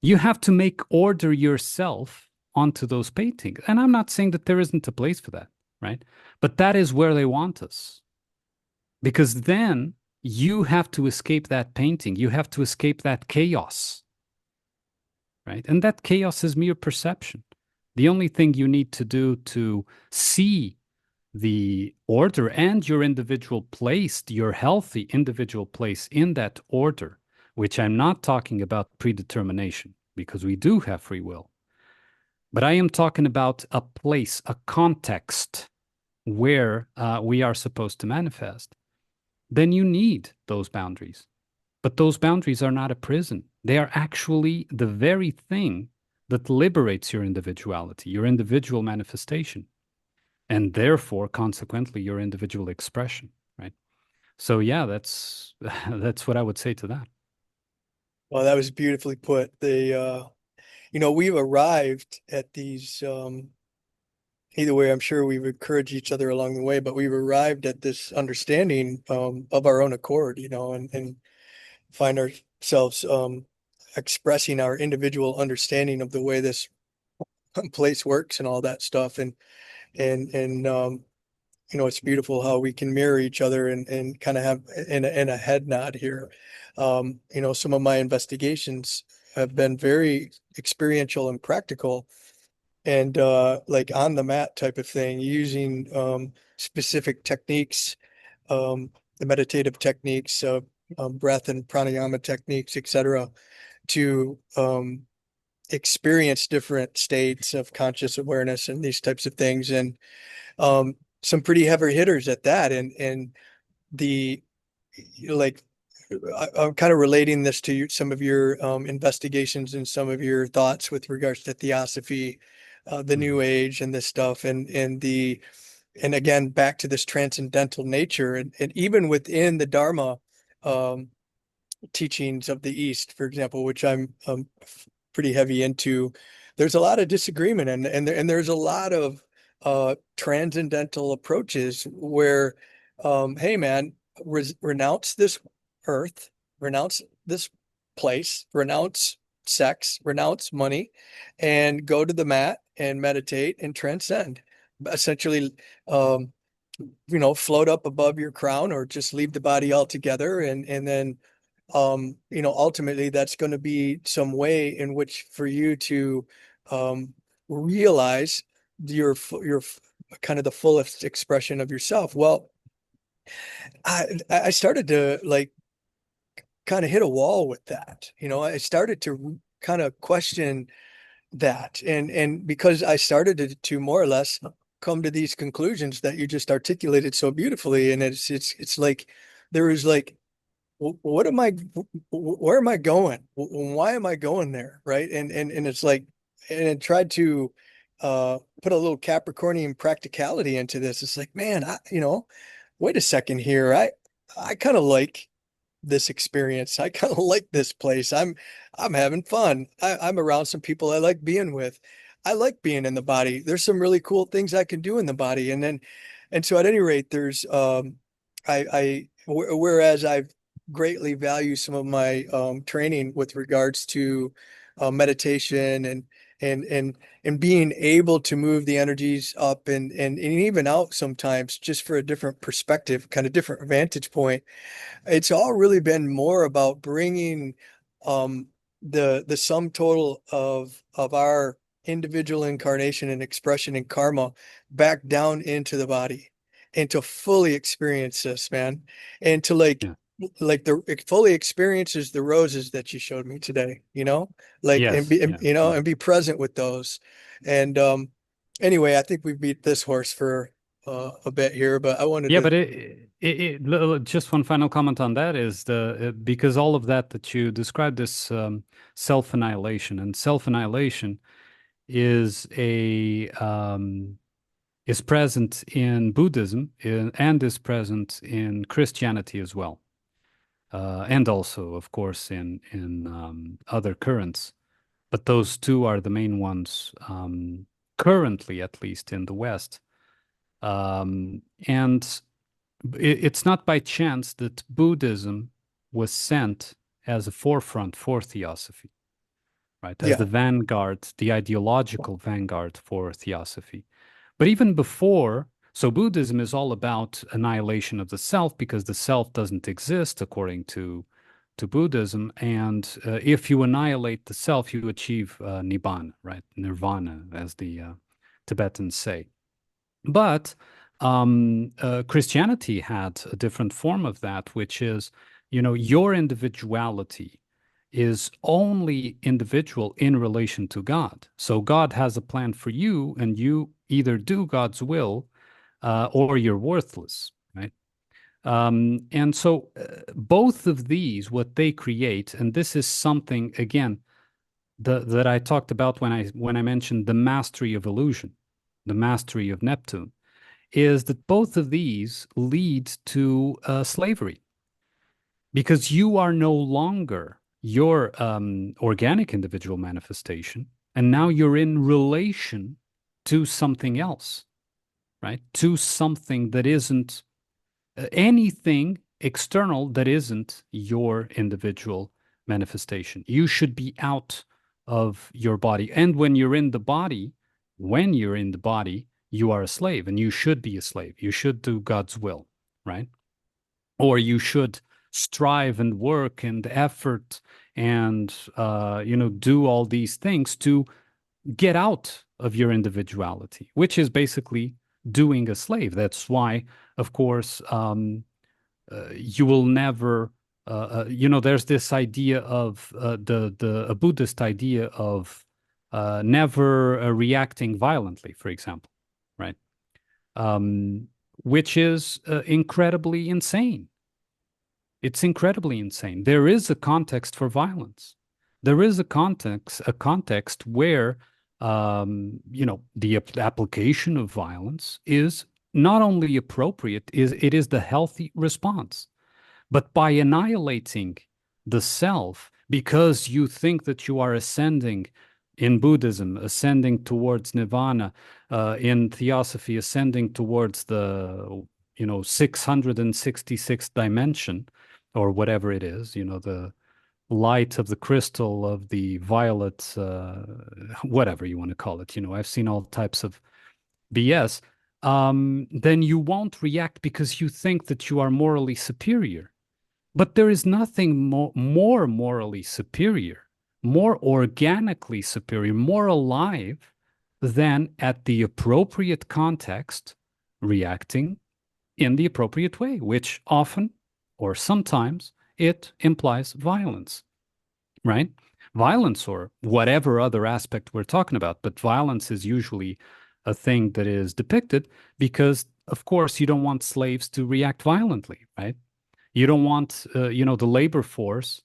Speaker 1: You have to make order yourself onto those paintings. And I'm not saying that there isn't a place for that, right? But that is where they want us. Because then you have to escape that painting. You have to escape that chaos, right? And that chaos is mere perception. The only thing you need to do to see the order and your individual place, your healthy individual place in that order, which I'm not talking about predetermination, because we do have free will, but I am talking about a place, a context where we are supposed to manifest. Then you need those boundaries. But those boundaries are not a prison. They are actually the very thing that liberates your individuality, your individual manifestation, and therefore, consequently, your individual expression, right? So yeah, that's that's what I would say to that.
Speaker 2: Well, that was beautifully put. We've arrived at these, either way, I'm sure we've encouraged each other along the way, but we've arrived at this understanding, of our own accord, and find ourselves, expressing our individual understanding of the way this place works and all that stuff. And it's beautiful how we can mirror each other and kind of have in a head nod here. Some of my investigations have been very experiential and practical, and like on the mat type of thing, using specific techniques, the meditative techniques, breath and pranayama techniques, etc., to experience different states of conscious awareness and these types of things. And some pretty heavy hitters at that. And the like, I'm kind of relating this to some of your investigations and some of your thoughts with regards to theosophy, the New
Speaker 1: Mhm.
Speaker 2: Age, and this stuff, and again back to this transcendental nature, and even within the Dharma um, teachings of the East, for example, which I'm pretty heavy into. There's a lot of disagreement, and there's a lot of transcendental approaches where, hey man, renounce this earth, renounce this place, renounce sex, renounce money, and go to the mat and meditate and transcend. Essentially, float up above your crown, or just leave the body altogether, and then ultimately that's going to be some way in which for you to realize your kind of the fullest expression of yourself. Well, I started to like kind of hit a wall with that. I started to kind of question that, and because I started to more or less come to these conclusions that you just articulated so beautifully, and it's like there is like, what am I, where am I going? Why am I going there? Right. And it's like, and I tried to put a little Capricornian practicality into this. It's like, man, wait a second here. I kind of like this experience. I kind of like this place. I'm having fun. I'm around some people I like being with. I like being in the body. There's some really cool things I can do in the body. And so at any rate, there's whereas I've greatly value some of my training with regards to meditation and being able to move the energies up and even out sometimes just for a different perspective, kind of different vantage point. It's all really been more about bringing um, the sum total of our individual incarnation and expression and karma back down into the body and to fully experience this, man. And to
Speaker 1: Yeah.
Speaker 2: like the it fully experiences the roses that you showed me today, like and
Speaker 1: Yes.
Speaker 2: be and,
Speaker 1: Yeah. Yeah.
Speaker 2: and be present with those. And anyway, I think we beat this horse for a bit here, but I wanted
Speaker 1: Yeah,
Speaker 2: to.
Speaker 1: but just one final comment on that is because all of that you described this self-annihilation, and self-annihilation is a is present in Buddhism and is present in Christianity as well, and also, of course, in other currents. But those two are the main ones currently, at least in the West. And it's not by chance that Buddhism was sent as a forefront for theosophy, right? As the
Speaker 2: Yeah.
Speaker 1: vanguard, the ideological vanguard for theosophy. But even before, so Buddhism is all about annihilation of the self because the self doesn't exist according to Buddhism. And if you annihilate the self, you achieve nibbana, right? Nirvana, as the Tibetans say. But Christianity had a different form of that, which is, your individuality is only individual in relation to God. So God has a plan for you, and you either do God's will or you're worthless, right? And so both of these, what they create, and this is something again that I talked about when I mentioned the mastery of illusion, the mastery of Neptune is that both of these lead to slavery because you are no longer your organic individual manifestation, and now you're in relation to something else, right? To something that isn't anything external that isn't your individual manifestation. You should be out of your body. And when you're in the body, you are a slave and you should be a slave. You should do God's will, right? Or you should strive and work and effort and do all these things to get out of your individuality, which is basically doing a slave. That's why, of course, you will never, there's this idea of the a Buddhist idea of never reacting violently, for example, right? Which is incredibly insane. It's incredibly insane. There is a context for violence. There is a context where the application of violence is not only appropriate, it is the healthy response. But by annihilating the self, because you think that you are ascending in Buddhism, ascending towards nirvana, in theosophy, ascending towards the 666th dimension, or whatever it is, the light of the crystal of the violet, whatever you want to call it. I've seen all types of BS. Then you won't react because you think that you are morally superior. But there is nothing more morally superior, more organically superior, more alive than at the appropriate context reacting in the appropriate way, which often or sometimes it implies violence, right? Violence or whatever other aspect we're talking about, but violence is usually a thing that is depicted because, of course, you don't want slaves to react violently, right? You don't want, the labor force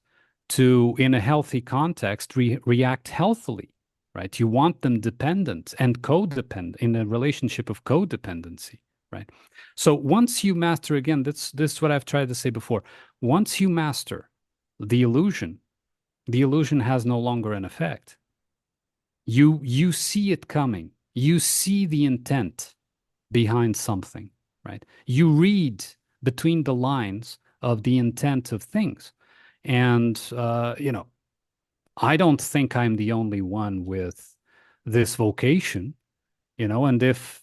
Speaker 1: to, in a healthy context, react healthily, right? You want them dependent and codependent in a relationship of codependency, right? So once you master, again, this is what I've tried to say before. Once you master the illusion has no longer an effect. You see it coming. You see the intent behind something, right? You read between the lines of the intent of things. And I don't think I'm the only one with this vocation, and if,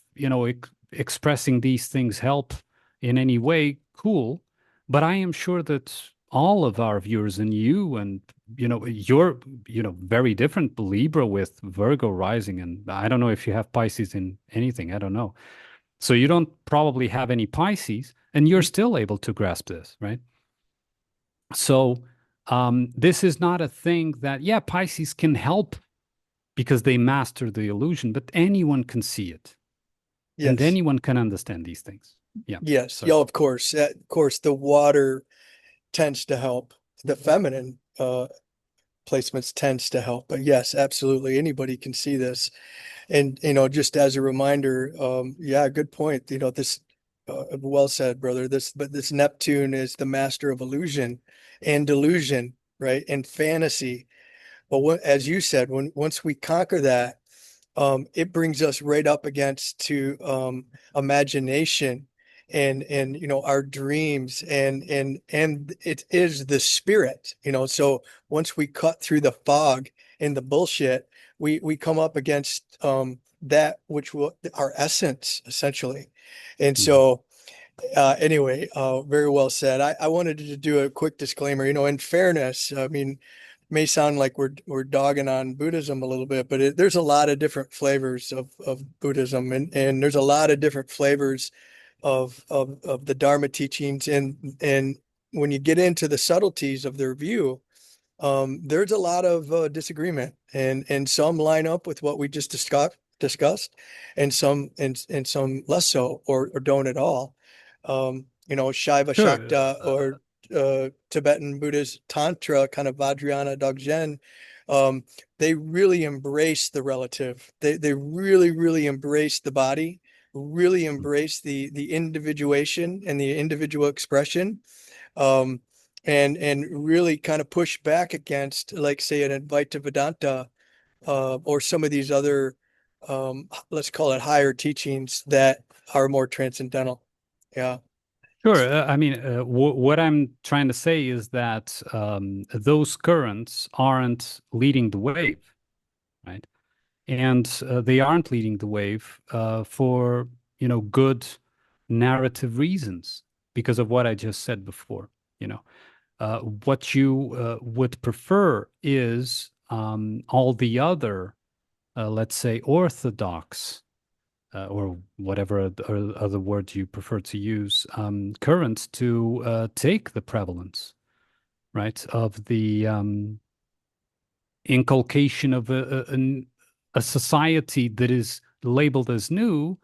Speaker 1: expressing these things help in any way, cool. But I am sure that all of our viewers and you and, you're, very different Libra with Virgo rising. And I don't know if you have Pisces in anything. I don't know. So you don't probably have any Pisces and you're still able to grasp this, right? So this is not a thing that, yeah, Pisces can help because they master the illusion, but anyone can see it and
Speaker 2: Yes.
Speaker 1: anyone can understand these things. Yeah.
Speaker 2: Yes.
Speaker 1: Sorry.
Speaker 2: Yeah, of course. Of course, the water tends to help. The feminine placements tends to help. But yes, absolutely. Anybody can see this. And, just as a reminder, yeah, good point. This, well said, brother. But this Neptune is the master of illusion and delusion, right? And fantasy. But as you said, once we conquer that, it brings us right up against to imagination and our dreams and it is the spirit, so once we cut through the fog and the bullshit, we come up against that which will our essence essentially. And
Speaker 1: Mhm.
Speaker 2: so anyway, very well said. I wanted to do a quick disclaimer, in fairness. I mean, may sound like we're dogging on Buddhism a little bit, but there's a lot of different flavors of Buddhism, and there's a lot of different flavors of the Dharma teachings, and when you get into the subtleties of their view, there's a lot of disagreement, and some line up with what we just discussed, and some less so, or don't at all. Shaiva
Speaker 1: Sure.
Speaker 2: Shakta or Tibetan Buddhist Tantra, kind of Vajrayana Dzogchen, they really embrace the relative. They really, really embrace the body, really embrace the individuation and the individual expression, um, and really kind of push back against, like, say, an Advaita Vedanta, or some of these other, let's call it higher teachings that are more transcendental. Yeah.
Speaker 1: Sure. I mean, what I'm trying to say is that those currents aren't leading the wave, right? And they aren't leading the wave for, good narrative reasons because of what I just said before. You know, what you would prefer is all the other, let's say, orthodox or whatever other word you prefer to use, currents to take the prevalence, right, of the inculcation of a society that is labeled as new,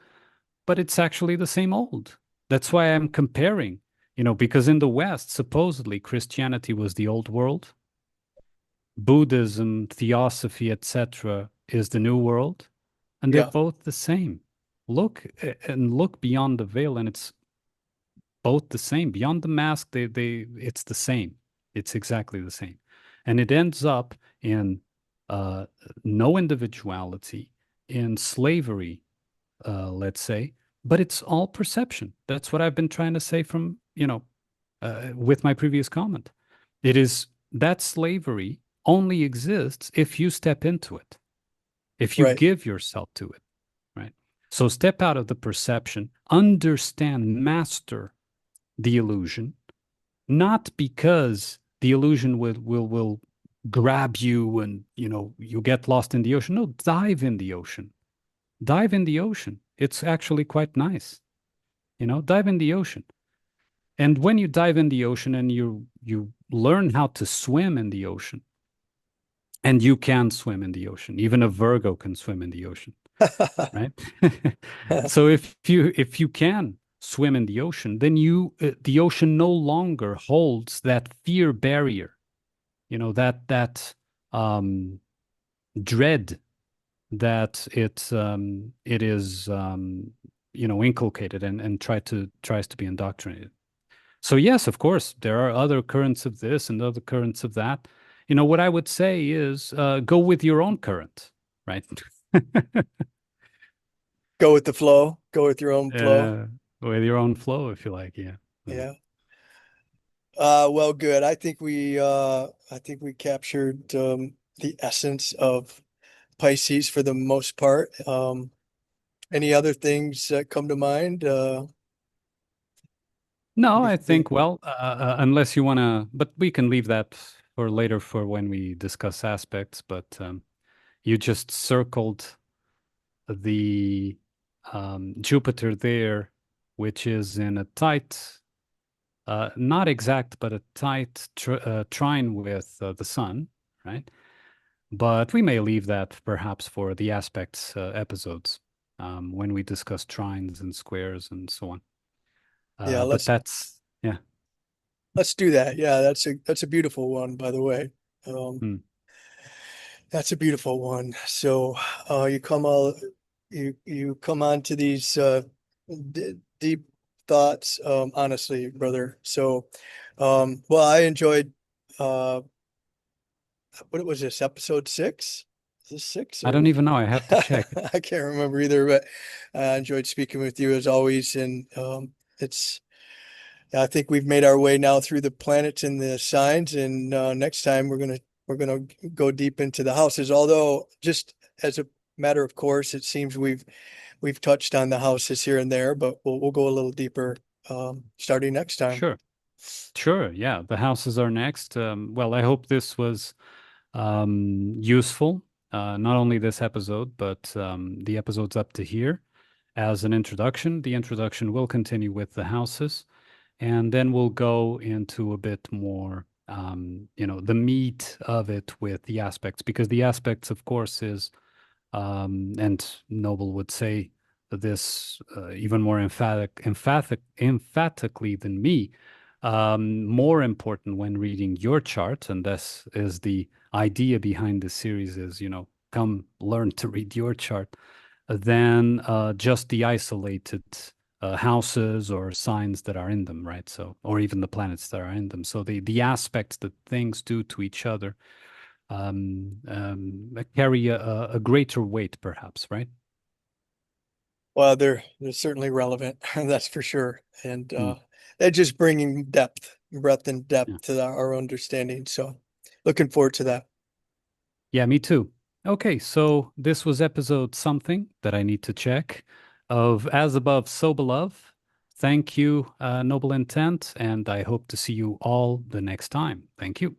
Speaker 1: but it's actually the same old. That's why I'm comparing, because in the West, supposedly Christianity was the old world, Buddhism, Theosophy, etc., is the new world, and they're
Speaker 2: Yeah.
Speaker 1: both the same. Look and look beyond the veil, and it's both the same. Beyond the mask, it's the same. It's exactly the same, and it ends up in uh, no individuality, in slavery, let's say. But it's all perception. That's what I've been trying to say from with my previous comment. It is that slavery only exists if you step into it, if you
Speaker 2: Right.
Speaker 1: give yourself to it, right? So step out of the perception, understand, master the illusion, not because the illusion will grab you and you get lost in the ocean. No, dive in the ocean. Dive in the ocean. It's actually quite nice. Dive in the ocean. And when you dive in the ocean and you learn how to swim in the ocean, and you can swim in the ocean, even a Virgo can swim in the ocean, right? So if you can swim in the ocean, then the ocean no longer holds that fear barrier, that dread that it is inculcated and tries to be indoctrinated. So yes, of course, there are other currents of this and other currents of that. What I would say is go with your own current, right?
Speaker 2: Go with the flow. Go with your own flow.
Speaker 1: uh, with your own flow, if you like. Yeah.
Speaker 2: Yeah. Well, good. I think we captured the essence of Pisces for the most part. Any other things that come to mind?
Speaker 1: No, I
Speaker 2: Before
Speaker 1: think, well, unless you want to, but we can leave that for later for when we discuss aspects. But you just circled the Jupiter there, which is in a tight, not exact, but a tight trine with the sun, right? But we may leave that perhaps for the aspects episodes when we discuss trines and squares and so on.
Speaker 2: yeah,
Speaker 1: But that's, yeah.
Speaker 2: let's do that. Yeah, that's a beautiful one, by the way. Um,
Speaker 1: Hmm.
Speaker 2: that's a beautiful one. So you come all you come on to these deep thoughts, honestly, brother. So well, I enjoyed what was this, episode 6? Is this 6
Speaker 1: I
Speaker 2: or
Speaker 1: don't even know. I have to check.
Speaker 2: I can't remember either, but I enjoyed speaking with you as always. And it's, I think we've made our way now through the planets and the signs. And next time we're gonna go deep into the houses. Although, just as a matter of course, it seems we've touched on the houses here and there, but we'll go a little deeper starting next time.
Speaker 1: Sure. Sure. Yeah. The houses are next. Well, I hope this was useful. Not only this episode, but the episodes up to here as an introduction. The introduction will continue with the houses, and then we'll go into a bit more, the meat of it with the aspects, because the aspects, of course, is, and Noble would say this even more emphatically than me, more important when reading your chart, and this is the idea behind the series is, come learn to read your chart, than just the isolated houses or signs that are in them, right? So, or even the planets that are in them. So the aspects that things do to each other carry a greater weight, perhaps, right?
Speaker 2: Well, they're certainly relevant, that's for sure. And
Speaker 1: Mm,
Speaker 2: they're just bringing depth, breadth and
Speaker 1: yeah.
Speaker 2: depth to our understanding. So looking forward to that.
Speaker 1: Yeah, me too. Okay, so this was episode something that I need to check of As Above, So Below. Thank you, Noble Intent, and I hope to see you all the next time. Thank you.